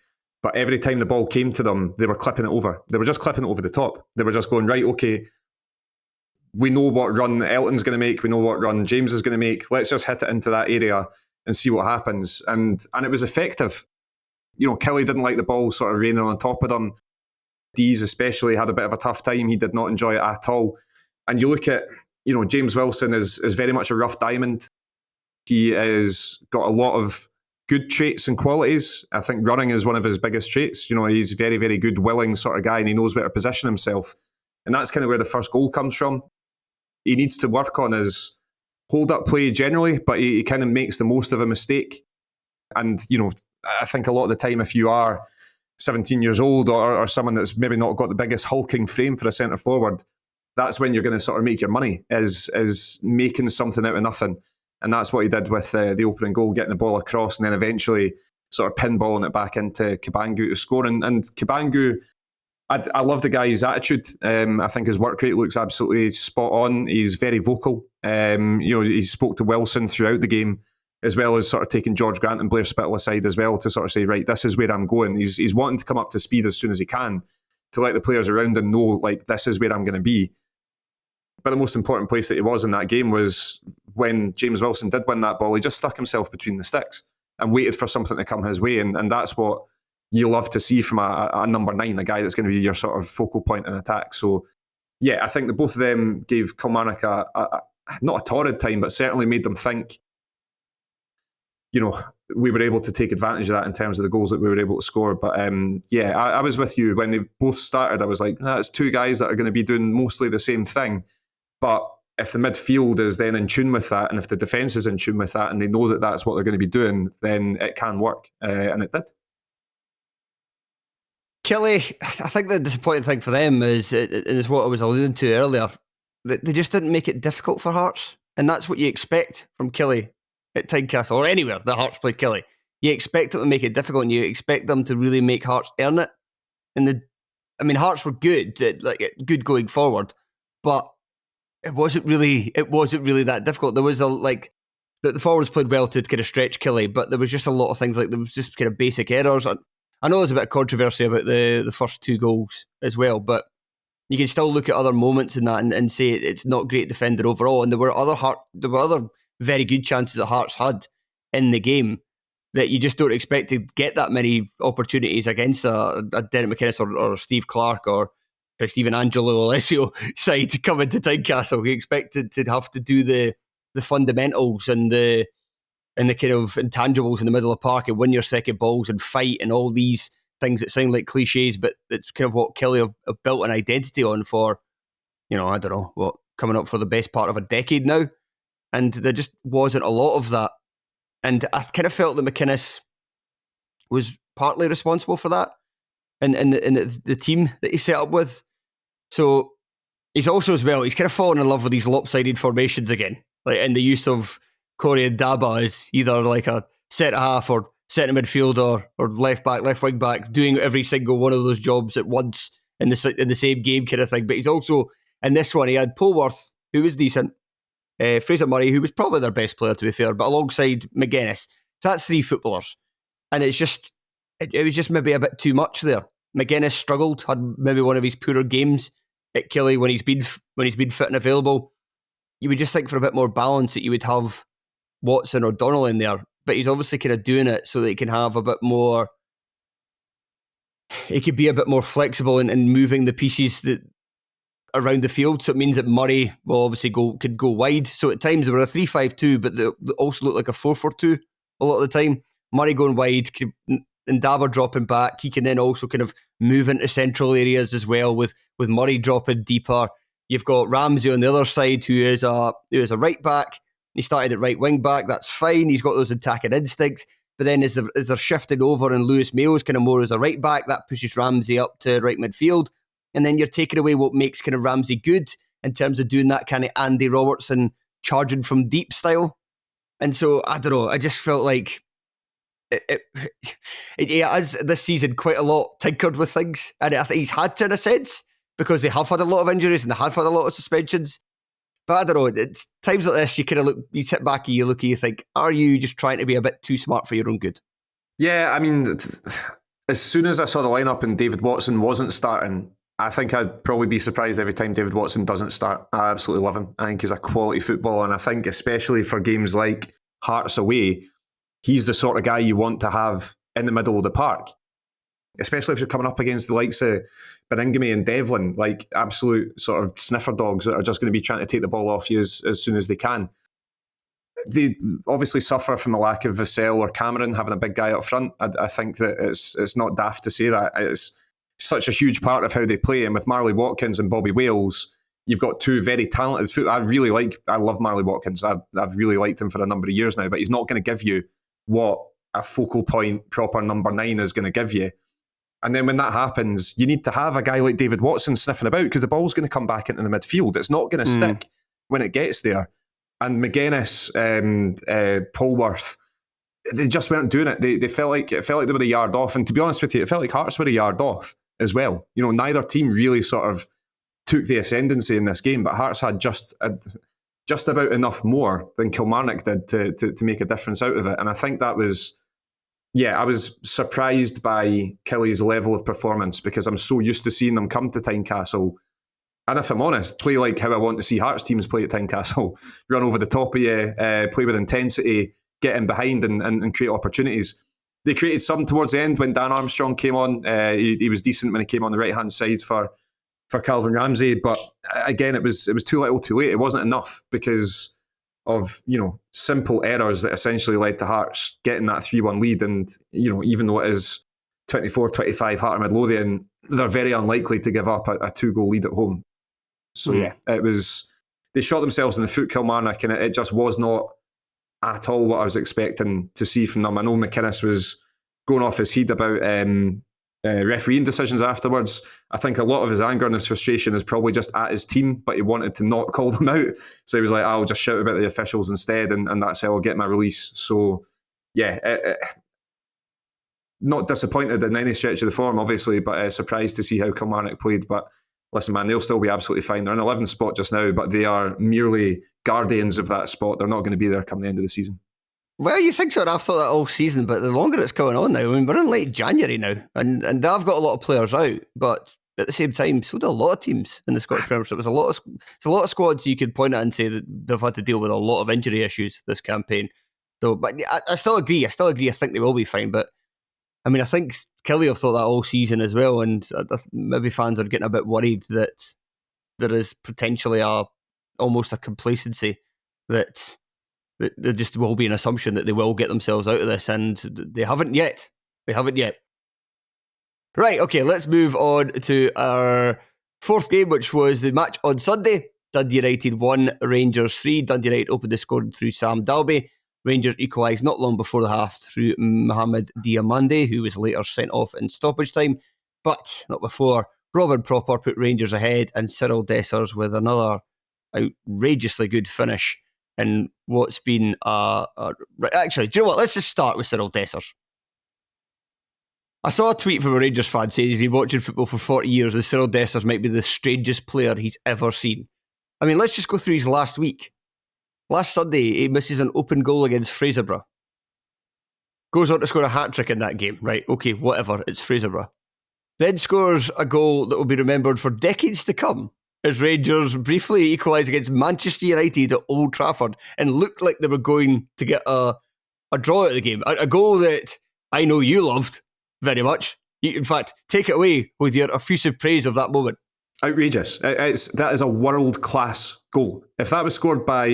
But every time the ball came to them, they were clipping it over. They were just clipping it over the top. They were just going, right, okay, we know what run Elton's going to make. We know what run James is going to make. Let's just hit it into that area and see what happens. And it was effective. Killie didn't like the ball sort of raining on top of them. Dees especially had a bit of a tough time. He did not enjoy it at all. And you look at, James Wilson is very much a rough diamond. He has got a lot of good traits and qualities. I think running is one of his biggest traits. He's a very, very good, willing sort of guy, and he knows where to position himself. And that's kind of where the first goal comes from. He needs to work on his hold-up play generally, but he kind of makes the most of a mistake. And, I think a lot of the time, if you are 17 years old or someone that's maybe not got the biggest hulking frame for a centre forward, that's when you're going to sort of make your money, is making something out of nothing. And that's what he did with the opening goal, getting the ball across and then eventually sort of pinballing it back into Cabangu to score. And Cabangu, I love the guy's attitude. I think his work rate looks absolutely spot on. He's very vocal. He spoke to Wilson throughout the game, as well as sort of taking George Grant and Blair Spittle aside as well to sort of say, right, this is where I'm going. He's wanting to come up to speed as soon as he can to let the players around him know, like, this is where I'm going to be. But the most important place that he was in that game was when James Wilson did win that ball, he just stuck himself between the sticks and waited for something to come his way. And that's what you love to see from a number 9, a guy that's going to be your sort of focal point in attack. So, yeah, I think that both of them gave Kilmarnock not a torrid time, but certainly made them think, we were able to take advantage of that in terms of the goals that we were able to score. But I was with you. When they both started, I was like, it's two guys that are going to be doing mostly the same thing. But if the midfield is then in tune with that, and if the defence is in tune with that, and they know that that's what they're going to be doing, then it can work. And it did. Killie, I think the disappointing thing for them is what I was alluding to earlier, that they just didn't make it difficult for Hearts. And that's what you expect from Killie at Tynecastle, or anywhere that Hearts play Killie. You expect them to make it difficult, and you expect them to really make Hearts earn it. And Hearts were good, good going forward, but it wasn't really that difficult. There was the forwards played well to kind of stretch Killie, but there was just a lot of things, like there was just kind of basic errors. I know there's a bit of controversy about the first 2 goals as well, but you can still look at other moments in that and say it's not great defending overall. And there were other very good chances that Hearts had in the game that you just don't expect to get that many opportunities against a Derek McInnes or Steve Clark or even Angelo Alessio side to come into Tynecastle. You expect to have to do the fundamentals and the kind of intangibles in the middle of the park and win your second balls and fight and all these things that sound like cliches, but it's kind of what Killie have built an identity on for, I don't know, coming up for the best part of a decade now. And there just wasn't a lot of that. And I kind of felt that McInnes was partly responsible for that and the team that he set up with. So he's also as well, he's kind of fallen in love with these lopsided formations again. Like in the use of Corey and Daba as either like a centre half or centre midfielder or left back, left wing back, doing every single one of those jobs at once in the same game kind of thing. But he's also, in this one, he had Polworth, who was decent, Fraser Murray, who was probably their best player, to be fair, but alongside McGuinness. So that's 3 footballers. And it's just, it was just maybe a bit too much there. McGuinness struggled, had maybe one of his poorer games at Killie when he's been fit and available. You would just think for a bit more balance that you would have Watson or Donnell in there. But he's obviously kind of doing it so that he can have a bit more, he could be a bit more flexible in moving the pieces that around the field. So it means that Murray will obviously could go wide. So at times they were a 3-5-2, but they also looked like a 4-4-2 a lot of the time. Murray going wide, Ndaba dropping back, he can then also kind of move into central areas as well with Murray dropping deeper. You've got Ramsey on the other side, who is a right back. He started at right wing back. That's fine. He's got those attacking instincts. But then as they're shifting over and Lewis Mayo's kind of more as a right back, that pushes Ramsey up to right midfield. And then you're taking away what makes kind of Ramsey good in terms of doing that kind of Andy Robertson charging from deep style. And so, I don't know, I just felt like it has this season quite a lot tinkered with things. And I think he's had to in a sense, because they have had a lot of injuries and they have had a lot of suspensions. But I don't know, it's times like this, you kind of look, you sit back and you look and you think, are you just trying to be a bit too smart for your own good? Yeah, I mean, as soon as I saw the lineup and David Watson wasn't starting, I think I'd probably be surprised every time David Watson doesn't start. I absolutely love him. I think he's a quality footballer, and I think especially for games like Hearts away, he's the sort of guy you want to have in the middle of the park, especially if you're coming up against the likes of Beningame and Devlin, like absolute sort of sniffer dogs that are just going to be trying to take the ball off you as soon as they can. They obviously suffer from a lack of Vassell or Cameron having a big guy up front. I think that it's not daft to say that. It's such a huge part of how they play, and with Marley Watkins and Bobby Wales, you've got two very talented I love Marley Watkins. I've really liked him for a number of years now, but he's not going to give you what a focal point proper number 9 is going to give you. And then when that happens, you need to have a guy like David Watson sniffing about, because the ball's going to come back into the midfield. It's not going to stick when it gets there. And McGuinness, Polworth, they just weren't doing it. It felt like they were a yard off. And to be honest with you, it felt like Hearts were a yard off as well. You know, neither team really sort of took the ascendancy in this game, but Hearts had just about enough more than Kilmarnock did to make a difference out of it. And I think that was, I was surprised by Killy's level of performance, because I'm so used to seeing them come to Tynecastle. And if I'm honest, play like how I want to see Hearts teams play at Tynecastle. Run over the top of you, play with intensity, get in behind and create opportunities. They created some towards the end when Dan Armstrong came on. He was decent when he came on the right-hand side for Calvin Ramsey. But again, it was too little too late. It wasn't enough because of, simple errors that essentially led to Hearts getting that 3-1 lead. And, even though it is 24-25 Heart of Midlothian, they're very unlikely to give up a 2-goal lead at home. So they shot themselves in the foot, Kilmarnock, and it just was not at all what I was expecting to see from them. I know McInnes was going off his head about refereeing decisions afterwards. I think a lot of his anger and his frustration is probably just at his team, but he wanted to not call them out. So he was like, I'll just shout about the officials instead, and that's how I'll get my release. So, not disappointed in any stretch of the form, obviously, but surprised to see how Kilmarnock played. But listen, man, they'll still be absolutely fine. They're in 11th spot just now, but they are merely guardians of that spot. They're not going to be there come the end of the season. Well, you think so, and I've thought that all season, but the longer it's going on now, I mean, we're in late January now, and they've got a lot of players out, but at the same time, so do a lot of teams in the Scottish Premiership. There's a lot of squads you could point at and say that they've had to deal with a lot of injury issues this campaign. So, but I still agree. I think they will be fine, but I mean, I think Kelly have thought that all season as well, and maybe fans are getting a bit worried that there is potentially almost a complacency that there just will be an assumption that they will get themselves out of this, and they haven't yet. Right, okay, let's move on to our fourth game, which was the match on Sunday. Dundee United 1, Rangers 3. Dundee United opened the scoring through Sam Dalby. Rangers equalised not long before the half through Mohamed Diamande, who was later sent off in stoppage time, but not before. Robin Proper put Rangers ahead, and Cyriel Dessers with another outrageously good finish in what's been actually, do you know what? Let's just start with Cyriel Dessers. I saw a tweet from a Rangers fan saying he's been watching football for 40 years and Cyriel Dessers might be the strangest player he's ever seen. I mean, let's just go through his last week. Last Sunday, he misses an open goal against Fraserburgh. Goes on to score a hat-trick in that game. Right, okay, whatever, it's Fraserburgh. Then scores a goal that will be remembered for decades to come, as Rangers briefly equalised against Manchester United at Old Trafford and looked like they were going to get a draw at the game. A goal that I know you loved very much. You, in fact, take it away with your effusive praise of that moment. Outrageous. That is a world-class goal. If that was scored by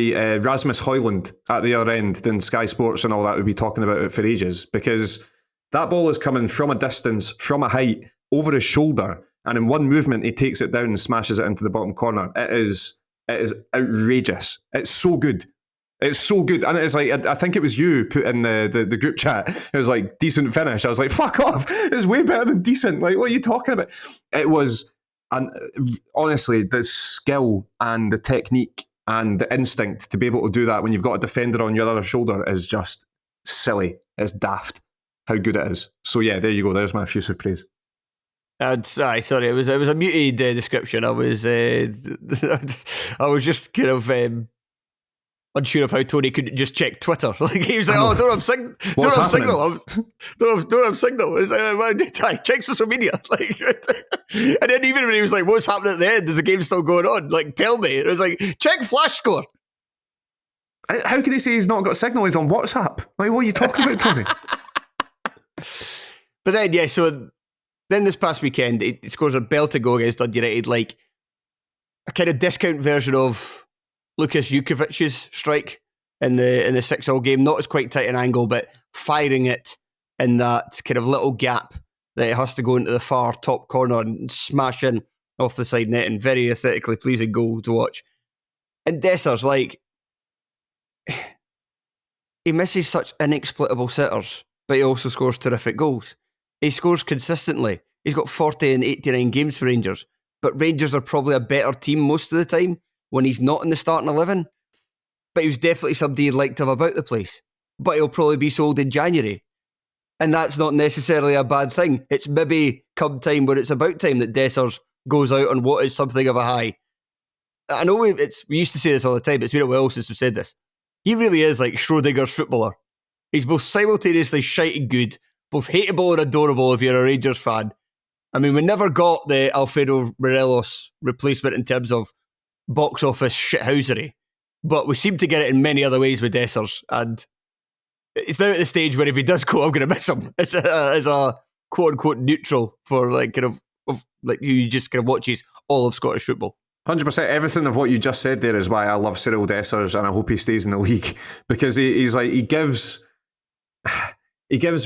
Rasmus Højlund at the other end, then Sky Sports and all that would be talking about it for ages, because That ball is coming from a distance, from a height, over his shoulder, and in one movement he takes it down and smashes it into the bottom corner. It is outrageous. It's so good. It's so good. And it's like, I think it was you put in the group chat. It was like, decent finish. I was like, fuck off. It's way better than decent. Like, what are you talking about? It was, and honestly, the skill and the technique and the instinct to be able to do that when you've got a defender on your other shoulder is just silly. It's daft how good it is. So yeah, there you go. There's my effusive praise. Sorry, it was a muted description. I was just kind of unsure of how Tony could just check Twitter. Like he was like, "Oh, don't have signal. Don't have signal. Don't have signal." It's like, check social media. Like, and then even when he was like, "What's happening at the end? Is the game still going on? Like, tell me." It was like, "Check Flash Score." How can he say he's not got signal? He's on WhatsApp. Like, what are you talking about, Tony? But then, yeah. So then this past weekend, it scores a belter goal against Dundee United, like a kind of discount version of Lukas Jukovic's strike in the 6-0 game. Not as quite tight an angle, but firing it in that kind of little gap that it has to go into the far top corner and smash in off the side net, and very aesthetically pleasing goal to watch. And Dessers, like, he misses such inexplicable sitters, but he also scores terrific goals. He scores consistently. He's got 40 and 89 games for Rangers, but Rangers are probably a better team most of the time when he's not in the starting 11. But he was definitely somebody you'd like to have about the place. But he'll probably be sold in January. And that's not necessarily a bad thing. It's maybe come time where it's about time that Dessers goes out on what is something of a high. I know we used to say this all the time, but it's been a while since we've said this. He really is like Schrodinger's footballer. He's both simultaneously shite and good, both hateable and adorable if you're a Rangers fan. I mean, we never got the Alfredo Morelos replacement in terms of box office shithousery, but we seem to get it in many other ways with Dessers, and it's now at the stage where if he does go, I'm going to miss him as a quote-unquote neutral for like kind of like you just kind of watches all of Scottish football. 100%. Everything of what you just said there is why I love Cyriel Dessers, and I hope he stays in the league, because he gives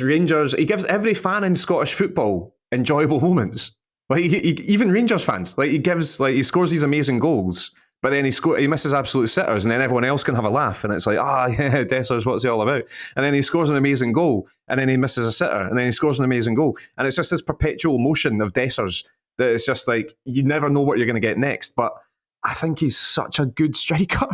Rangers, he gives every fan in Scottish football enjoyable moments. Like even Rangers fans, like he scores these amazing goals, but then he misses absolute sitters, and then everyone else can have a laugh, and it's like, yeah, Dessers, what's he all about? And then he scores an amazing goal, and then he misses a sitter, and then he scores an amazing goal, and it's just this perpetual motion of Dessers that it's just like you never know what you're going to get next. But I think he's such a good striker.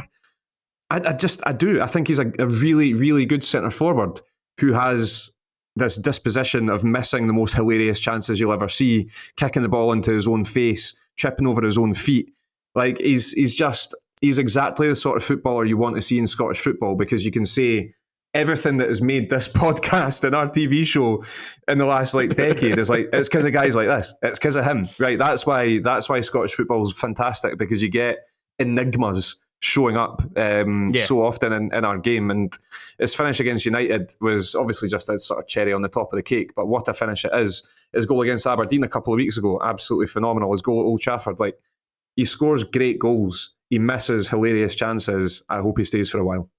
I do. I think he's a really, really good centre forward who has this disposition of missing the most hilarious chances you'll ever see, kicking the ball into his own face, tripping over his own feet. Like he's exactly the sort of footballer you want to see in Scottish football, because you can say everything that has made this podcast and our TV show in the last like decade is like, it's because of guys like this. It's because of him, right? That's why Scottish football is fantastic, because you get enigmas showing up so often in our game. And his finish against United was obviously just a sort of cherry on the top of the cake, but what a finish it is. His goal against Aberdeen a couple of weeks ago, absolutely phenomenal. His goal at Old Trafford, like, he scores great goals, he misses hilarious chances. I hope he stays for a while.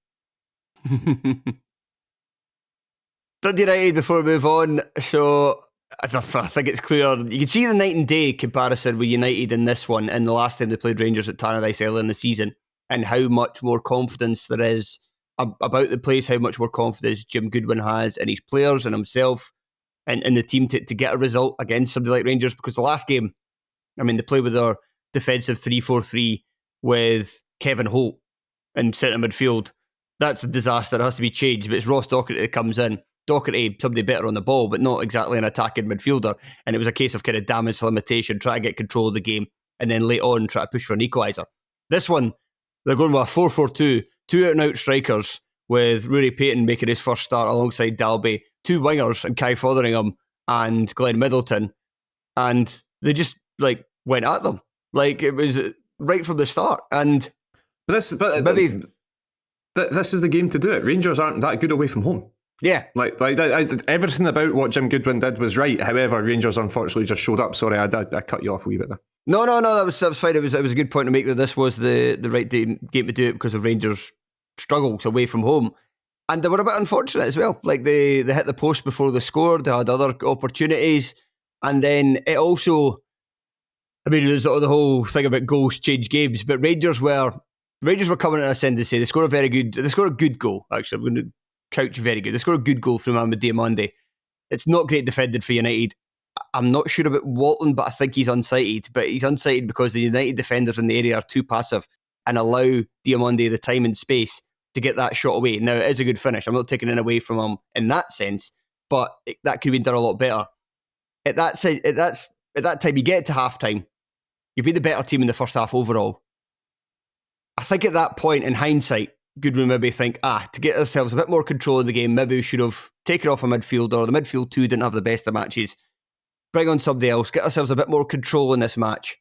Dundee United, before we move on, so I think it's clear, you can see the night and day comparison with United in this one and the last time they played Rangers at Tannadice early in the season, and how much more confidence there is about the place, how much more confidence Jim Goodwin has in his players and himself and in the team to get a result against somebody like Rangers. Because the last game, I mean, they played with their defensive 3-4-3 with Kevin Holt in centre midfield. That's a disaster. It has to be changed. But it's Ross Docherty that comes in. Docherty, somebody better on the ball, but not exactly an attacking midfielder. And it was a case of kind of damage limitation, try to get control of the game, and then late on try to push for an equaliser. This one, they're going with a 4-4-2, two out-and-out strikers, with Rory Payton making his first start alongside Dalby, two wingers and Kai Fotheringham and Glenn Middleton, and they just like went at them. Like, it was right from the start. And this is the game to do it. Rangers aren't that good away from home. Yeah. Like everything about what Jim Goodwin did was right. However, Rangers unfortunately just showed up. Sorry, I cut you off a wee bit there. No, that was fine. It was a good point to make that this was the right game to do it because of Rangers' struggles away from home. And they were a bit unfortunate as well. Like they hit the post before they scored. They had other opportunities. And then it also, I mean, there's the whole thing about goals change games, but Rangers were coming at us and they say they scored a good goal, actually. I'm going to couch very good. They scored a good goal from Amadou Monday. It's not great defended for United. I'm not sure about Walton, but I think he's unsighted. But he's unsighted because the United defenders in the area are too passive and allow Diamonde the time and space to get that shot away. Now, it is a good finish. I'm not taking it away from him in that sense, but that could have been done a lot better. At that time, you get to half-time. You'd be the better team in the first half overall. I think at that point, in hindsight, Goodwin maybe think, to get ourselves a bit more control of the game, maybe we should have taken off a midfielder, or the midfield two didn't have the best of matches. Bring on somebody else, get ourselves a bit more control in this match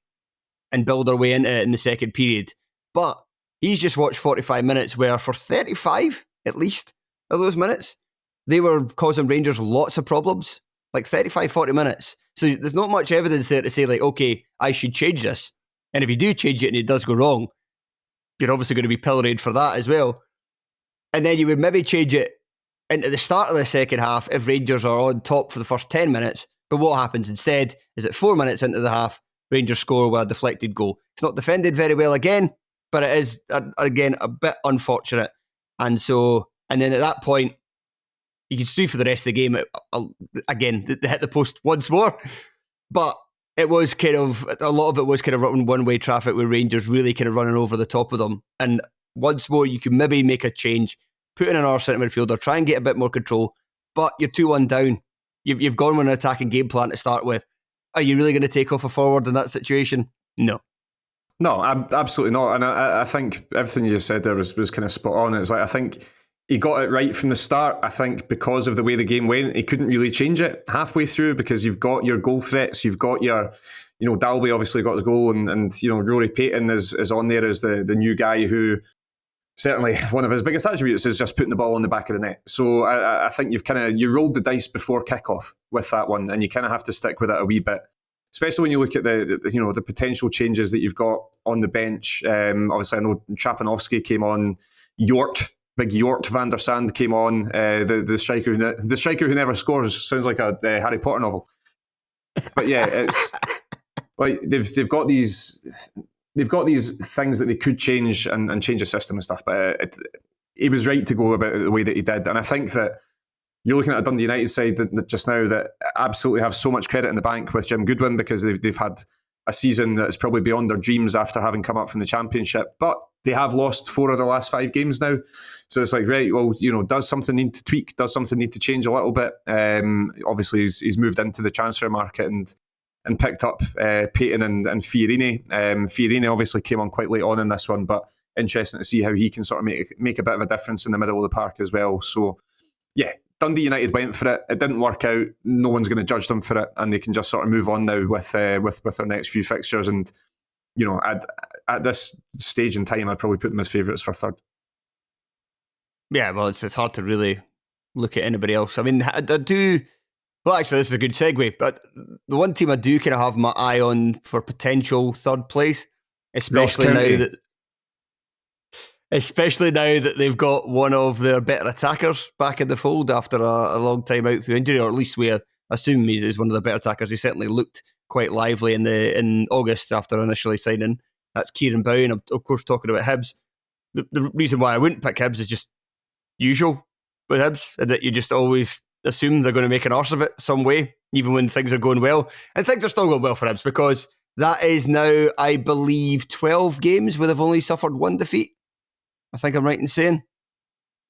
and build our way into it in the second period. But he's just watched 45 minutes where for 35, at least, of those minutes, they were causing Rangers lots of problems. Like 35, 40 minutes. So there's not much evidence there to say, like, okay, I should change this. And if you do change it and it does go wrong, you're obviously going to be pilloried for that as well. And then you would maybe change it into the start of the second half if Rangers are on top for the first 10 minutes. But what happens instead is that 4 minutes into the half, Rangers score with a deflected goal. It's not defended very well again, but it is, again, a bit unfortunate. And then at that point, you can see for the rest of the game, again, they hit the post once more. But it was kind of, a lot of it was kind of running one-way traffic with Rangers really kind of running over the top of them. And once more, you can maybe make a change, put in an R centre midfielder, try and get a bit more control, but you're 2-1 down. You've gone with an attacking game plan to start with. Are you really going to take off a forward in that situation? No. No, absolutely not. And I think everything you just said there was kind of spot on. It's like, I think he got it right from the start. I think because of the way the game went, he couldn't really change it halfway through because you've got your goal threats, you've got your, Dalby obviously got his goal and Rory Payton is on there as the new guy who certainly one of his biggest attributes is just putting the ball on the back of the net. So I think you rolled the dice before kickoff with that one, and you kind of have to stick with it a wee bit, especially when you look at the potential changes that you've got on the bench. Obviously, I know Trapanovsky came on, Big Jort van der Sande came on, the striker who never scores. Sounds like a Harry Potter novel. But yeah, it's like they've got these things that they could change and change the system and stuff. But he was right to go about it the way that he did. And I think that you're looking at a Dundee United side that just now that absolutely have so much credit in the bank with Jim Goodwin because they've had a season that's probably beyond their dreams after having come up from the Championship. But they have lost 4 of the last 5 games now. So it's like, right, well, does something need to tweak? Does something need to change a little bit? Obviously, he's moved into the transfer market and picked up Payton and Fiorini. Fiorini obviously came on quite late on in this one, but interesting to see how he can sort of make a bit of a difference in the middle of the park as well. So, yeah, Dundee United went for it. It didn't work out. No one's going to judge them for it, and they can just sort of move on now with their next few fixtures. And at this stage in time, I'd probably put them as favourites for third. Yeah, well, it's hard to really look at anybody else. I mean, I do. Well, actually, this is a good segue. But the one team I do kind of have my eye on for potential third place, especially now that they've got one of their better attackers back in the fold after a long time out through injury, or at least we assume he's one of the better attackers. He certainly looked quite lively in August after initially signing. That's Kieran Bowen. I'm, of course, talking about Hibs. The reason why I wouldn't pick Hibs is just usual with Hibs, and that you just always assume they're going to make an arse of it some way, even when things are going well. And things are still going well for Hibs because that is now, I believe, 12 games where they've only suffered 1 defeat. I think I'm right in saying.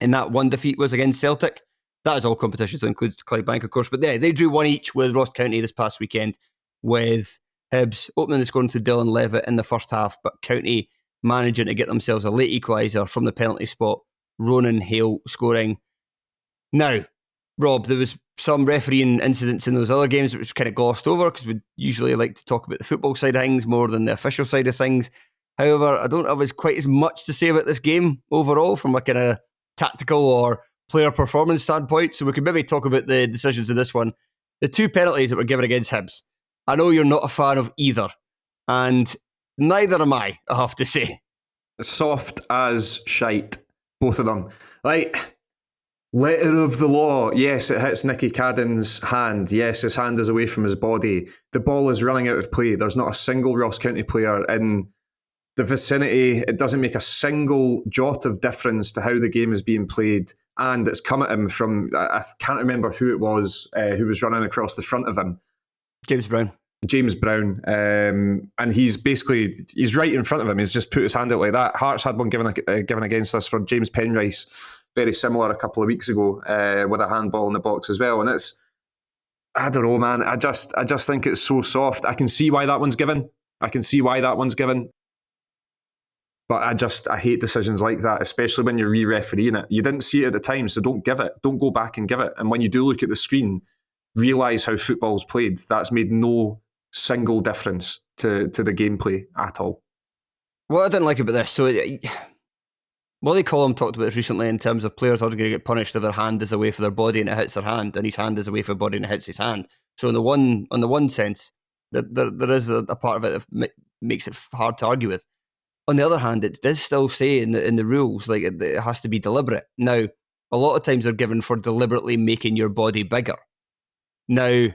And that 1 defeat was against Celtic. That is all competitions, that includes Clydebank, of course. But yeah, they drew 1 each with Ross County this past weekend, with Hibs opening the scoring to Dylan Levitt in the first half, but County managing to get themselves a late equaliser from the penalty spot. Ronan Hale scoring. Now, Rob, there was some refereeing incidents in those other games which was kind of glossed over because we usually like to talk about the football side of things more than the official side of things. However, I don't have quite as much to say about this game overall from a kind of tactical or player performance standpoint, so we can maybe talk about the decisions of this one. The 2 penalties that were given against Hibs. I know you're not a fan of either, and neither am I have to say. Soft as shite, both of them. Like, Letter of the law. Yes, it hits Nicky Cadden's hand. Yes, his hand is away from his body. The ball is running out of play. There's not a single Ross County player in the vicinity. It doesn't make a single jot of difference to how the game is being played. And it's come at him from, I can't remember who it was who was running across the front of him. James Brown. And he's right in front of him. He's just put his hand out like that. Hearts had one given against us for James Penrice, very similar a couple of weeks ago, with a handball in the box as well. And it's, I don't know, man. I just think it's so soft. I can see why that one's given. But I hate decisions like that, especially when you're re-refereeing it. You didn't see it at the time, so don't give it. Don't go back and give it. And when you do look at the screen, realise how football's played. That's made no single difference to the gameplay at all. What I didn't like about this, so Wally Collum talked about this recently in terms of players are going to get punished if their hand is away from their body and it hits their hand, and his hand is away from their body and it hits his hand. So on the one sense, there is a part of it that makes it hard to argue with. On the other hand, it does still say in the rules, like it has to be deliberate. Now, a lot of times they're given for deliberately making your body bigger. Now,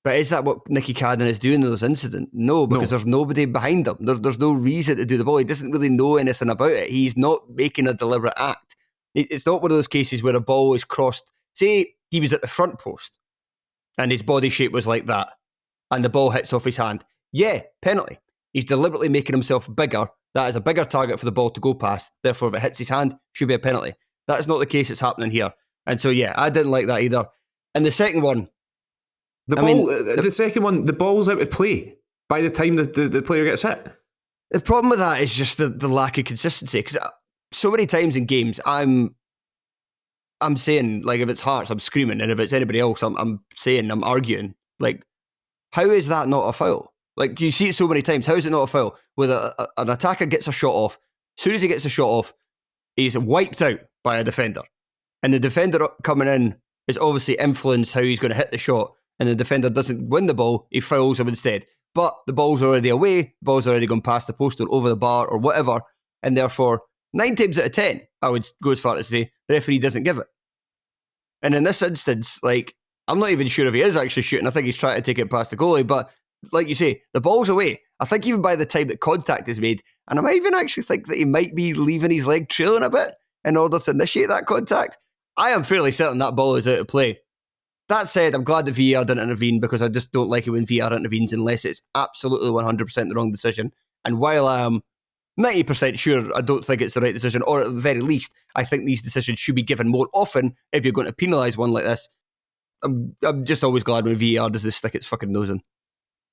but is that what Nicky Cadden is doing in those incidents? No, because there's nobody behind him. There's no reason to do the ball. He doesn't really know anything about it. He's not making a deliberate act. It's not one of those cases where a ball is crossed. Say he was at the front post and his body shape was like that and the ball hits off his hand. Yeah, penalty. He's deliberately making himself bigger. That is a bigger target for the ball to go past. Therefore, if it hits his hand, should be a penalty. That's not the case that's happening here. And so, yeah, I didn't like that either. And the second one, the second one, the ball's out of play by the time the player gets hit. The problem with that is just the lack of consistency. Because so many times in games, I'm saying, like, if it's Hearts, I'm screaming. And if it's anybody else, I'm arguing. Like, how is that not a foul? Like, you see it so many times. How is it not a foul? Where an attacker gets a shot off. As soon as he gets a shot off, he's wiped out by a defender. And the defender coming in is obviously influenced how he's going to hit the shot. And the defender doesn't win the ball, he fouls him instead. But the ball's already away, the ball's already gone past the post or over the bar or whatever. And therefore, 9 times out of 10, I would go as far to say, the referee doesn't give it. And in this instance, like, I'm not even sure if he is actually shooting. I think he's trying to take it past the goalie. But like you say, the ball's away. I think even by the time that contact is made, and I might even actually think that he might be leaving his leg trailing a bit in order to initiate that contact. I am fairly certain that ball is out of play. That said, I'm glad that VAR didn't intervene because I just don't like it when VAR intervenes unless it's absolutely 100% the wrong decision. And while I am 90% sure I don't think it's the right decision, or at the very least, I think these decisions should be given more often if you're going to penalise one like this, I'm just always glad when VAR does this stick its fucking nose in.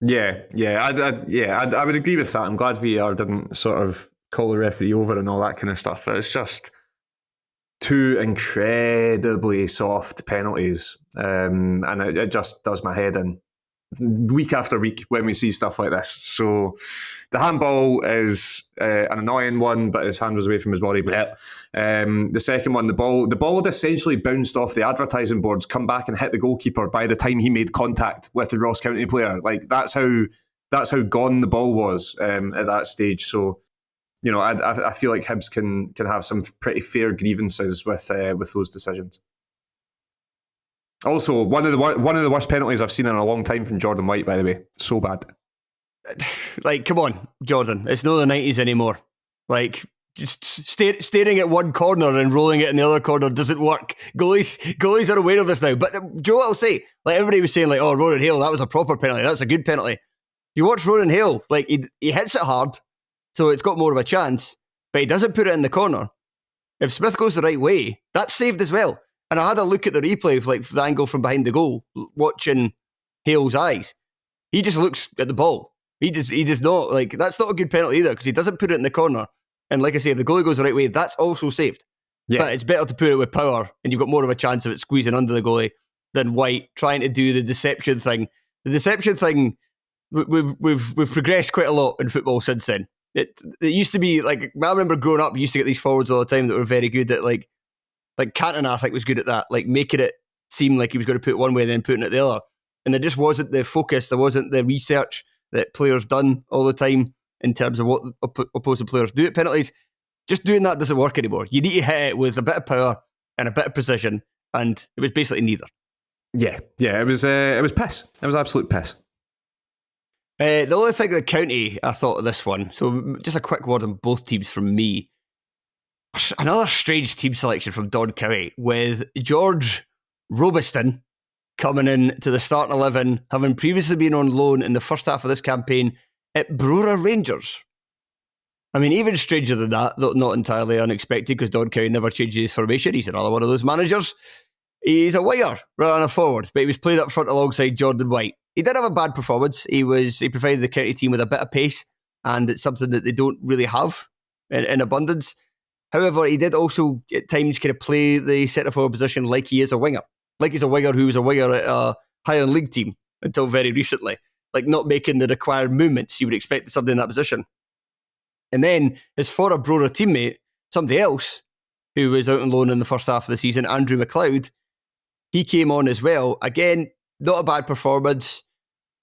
Yeah, I would agree with that. I'm glad VAR didn't sort of call the referee over and all that kind of stuff. But it's just two incredibly soft penalties, and it just does my head in week after week when we see stuff like this. So the handball is an annoying one, but his hand was away from his body. But the second one, the ball had essentially bounced off the advertising boards, come back and hit the goalkeeper by the time he made contact with the Ross County player. Like that's how gone the ball was at that stage. So, you know, I feel like Hibs can have some pretty fair grievances with those decisions. Also, one of the worst penalties I've seen in a long time from Jordan White, by the way. So bad. Like, come on, Jordan. It's not the 90s anymore. Like, just staring at one corner and rolling it in the other corner doesn't work. Goalies are aware of this now. But Joe, I'll say, like everybody was saying, like, oh, Ronan Hale, that was a proper penalty. That's a good penalty. You watch Ronan Hale, like he hits it hard, so it's got more of a chance, but he doesn't put it in the corner. If Smith goes the right way, that's saved as well. And I had a look at the replay of like the angle from behind the goal, watching Hale's eyes. He just looks at the ball. He does not, like, that's not a good penalty either because he doesn't put it in the corner. And like I say, if the goalie goes the right way, that's also saved. Yeah. But it's better to put it with power and you've got more of a chance of it squeezing under the goalie than White trying to do the deception thing. The deception thing, we've progressed quite a lot in football since then. It used to be, like, I remember growing up, we used to get these forwards all the time that were very good at, like Cantona, I think, was good at that, like making it seem like he was going to put it one way and then putting it the other. And there just wasn't the focus, there wasn't the research that players done all the time in terms of what opposing players do at penalties. Just doing that doesn't work anymore. You need to hit it with a bit of power and a bit of precision, and it was basically neither. Yeah, it was piss. It was absolute piss. The only thing the county I thought of this one, so just a quick word on both teams from me. Another strange team selection from Don County with George Robiston coming in to the starting 11, having previously been on loan in the first half of this campaign at Brora Rangers. I mean, even stranger than that, though not entirely unexpected because Don County never changes his formation. He's another one of those managers. He's a winger rather than a forward, but he was played up front alongside Jordan White. He did have a bad performance. He provided the county team with a bit of pace, and it's something that they don't really have in abundance. However, he did also at times kind of play the centre forward position like he is a winger. Like he's a winger who was a winger at a Highland League team until very recently. Like not making the required movements you would expect somebody in that position. And then his former Brora teammate, somebody else, who was out on loan in the first half of the season, Andrew McLeod, he came on as well. Again, not a bad performance.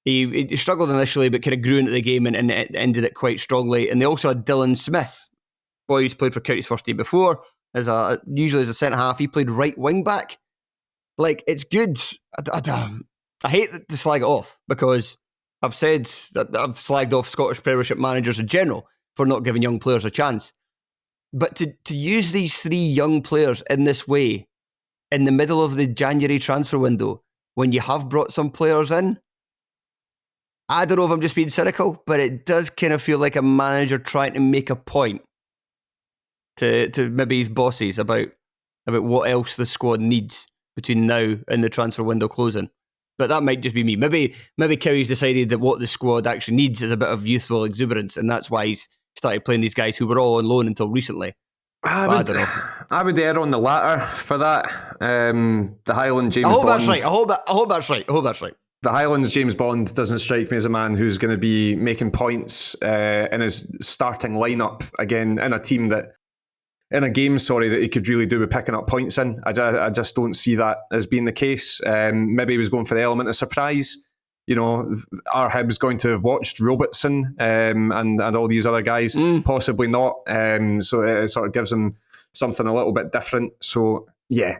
He struggled initially, but kind of grew into the game and ended it quite strongly. And they also had Dylan Smith, boy who's played for County's first team before, usually as a centre half. He played right wing back. Like, it's good. I hate to slag it off because I've said that I've slagged off Scottish Premiership managers in general for not giving young players a chance. But to use these three young players in this way in the middle of the January transfer window when you have brought some players in, I don't know if I'm just being cynical, but it does kind of feel like a manager trying to make a point to maybe his bosses about what else the squad needs between now and the transfer window closing. But that might just be me. Maybe Cowie's decided that what the squad actually needs is a bit of youthful exuberance, and that's why he's started playing these guys who were all on loan until recently. I don't know. I would err on the latter for that. The Highland James Bond. I hope that's right. The Highlands James Bond doesn't strike me as a man who's going to be making points in his starting lineup again in a team that, in a game, that he could really do with picking up points in. I just don't see that as being the case. Maybe he was going for the element of surprise. You know, are Hibs going to have watched Robertson and all these other guys? Possibly not. So it sort of gives him something a little bit different. So yeah,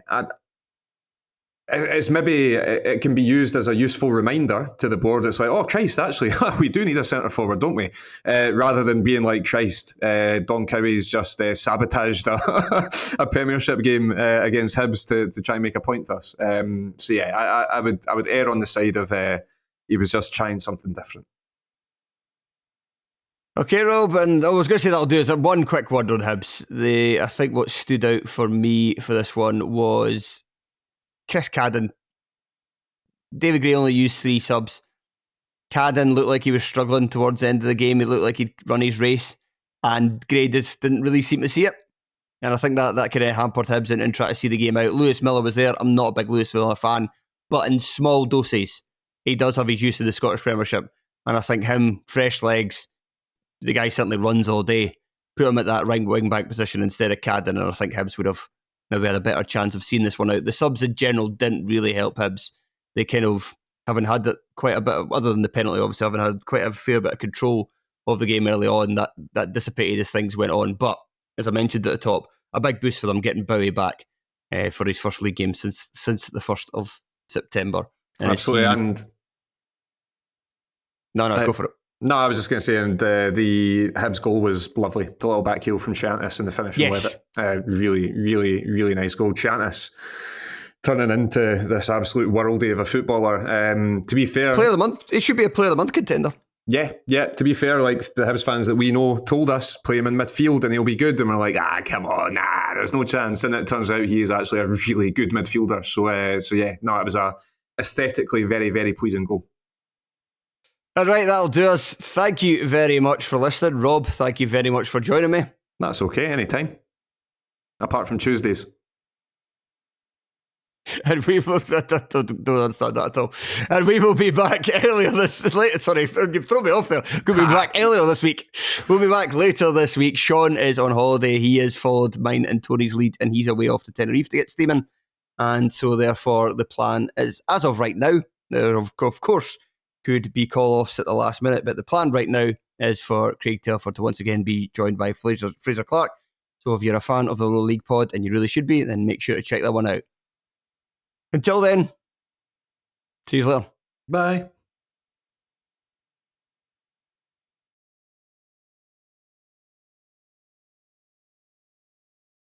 it's maybe it can be used as a useful reminder to the board. It's like, oh Christ, actually, we do need a centre forward, don't we? Rather than being like, Christ, Don Cowie's just sabotaged a Premiership game against Hibs to try and make a point to us. So yeah, I would err on the side of he was just trying something different. Okay, Rob, and I was going to say that'll do is one quick word on Hibs. I think what stood out for me for this one was Chris Cadden. David Gray only used 3 subs. Cadden looked like he was struggling towards the end of the game. He looked like he'd run his race, and Gray just didn't really seem to see it. And I think that kind of hampered Hibs and trying to see the game out. Lewis Miller was there. I'm not a big Lewis Miller fan, but in small doses, he does have his use of the Scottish Premiership. And I think him, fresh legs, the guy certainly runs all day. Put him at that right wing back position instead of Cadden, and I think Hibs would have maybe had a better chance of seeing this one out. The subs in general didn't really help Hibs. They kind of, having had quite a bit of, other than the penalty, obviously, having had quite a fair bit of control of the game early on, that dissipated as things went on. But, as I mentioned at the top, a big boost for them getting Bowie back for his first league game since the 1st of September. And absolutely, and... No, go for it. No, I was just going to say, and the Hibs goal was lovely. The little back heel from Chantis in the finishing with it. Really, really, really nice goal. Chantis turning into this absolute worldie of a footballer. To be fair... Player of the month. It should be a player of the month contender. Yeah. To be fair, like the Hibs fans that we know told us, play him in midfield and he'll be good. And we're like, come on, there's no chance. And it turns out he is actually a really good midfielder. So yeah, no, it was a aesthetically very, very pleasing goal. All right, that'll do us. Thank you very much for listening. Rob, thank you very much for joining me. That's okay, anytime. Apart from Tuesdays. And we will, don't understand that at all. And we will be back sorry, you've thrown me off there. We'll be back earlier this week. We'll be back later this week. Sean is on holiday. He has followed mine and Tony's lead, and he's away off to Tenerife to get steaming. And so therefore the plan is, as of right now, there of course could be call-offs at the last minute, but the plan right now is for Craig Telford to once again be joined by Fraser Clark. So if you're a fan of the Low League Pod, and you really should be, then make sure to check that one out. Until then, see you later. Bye.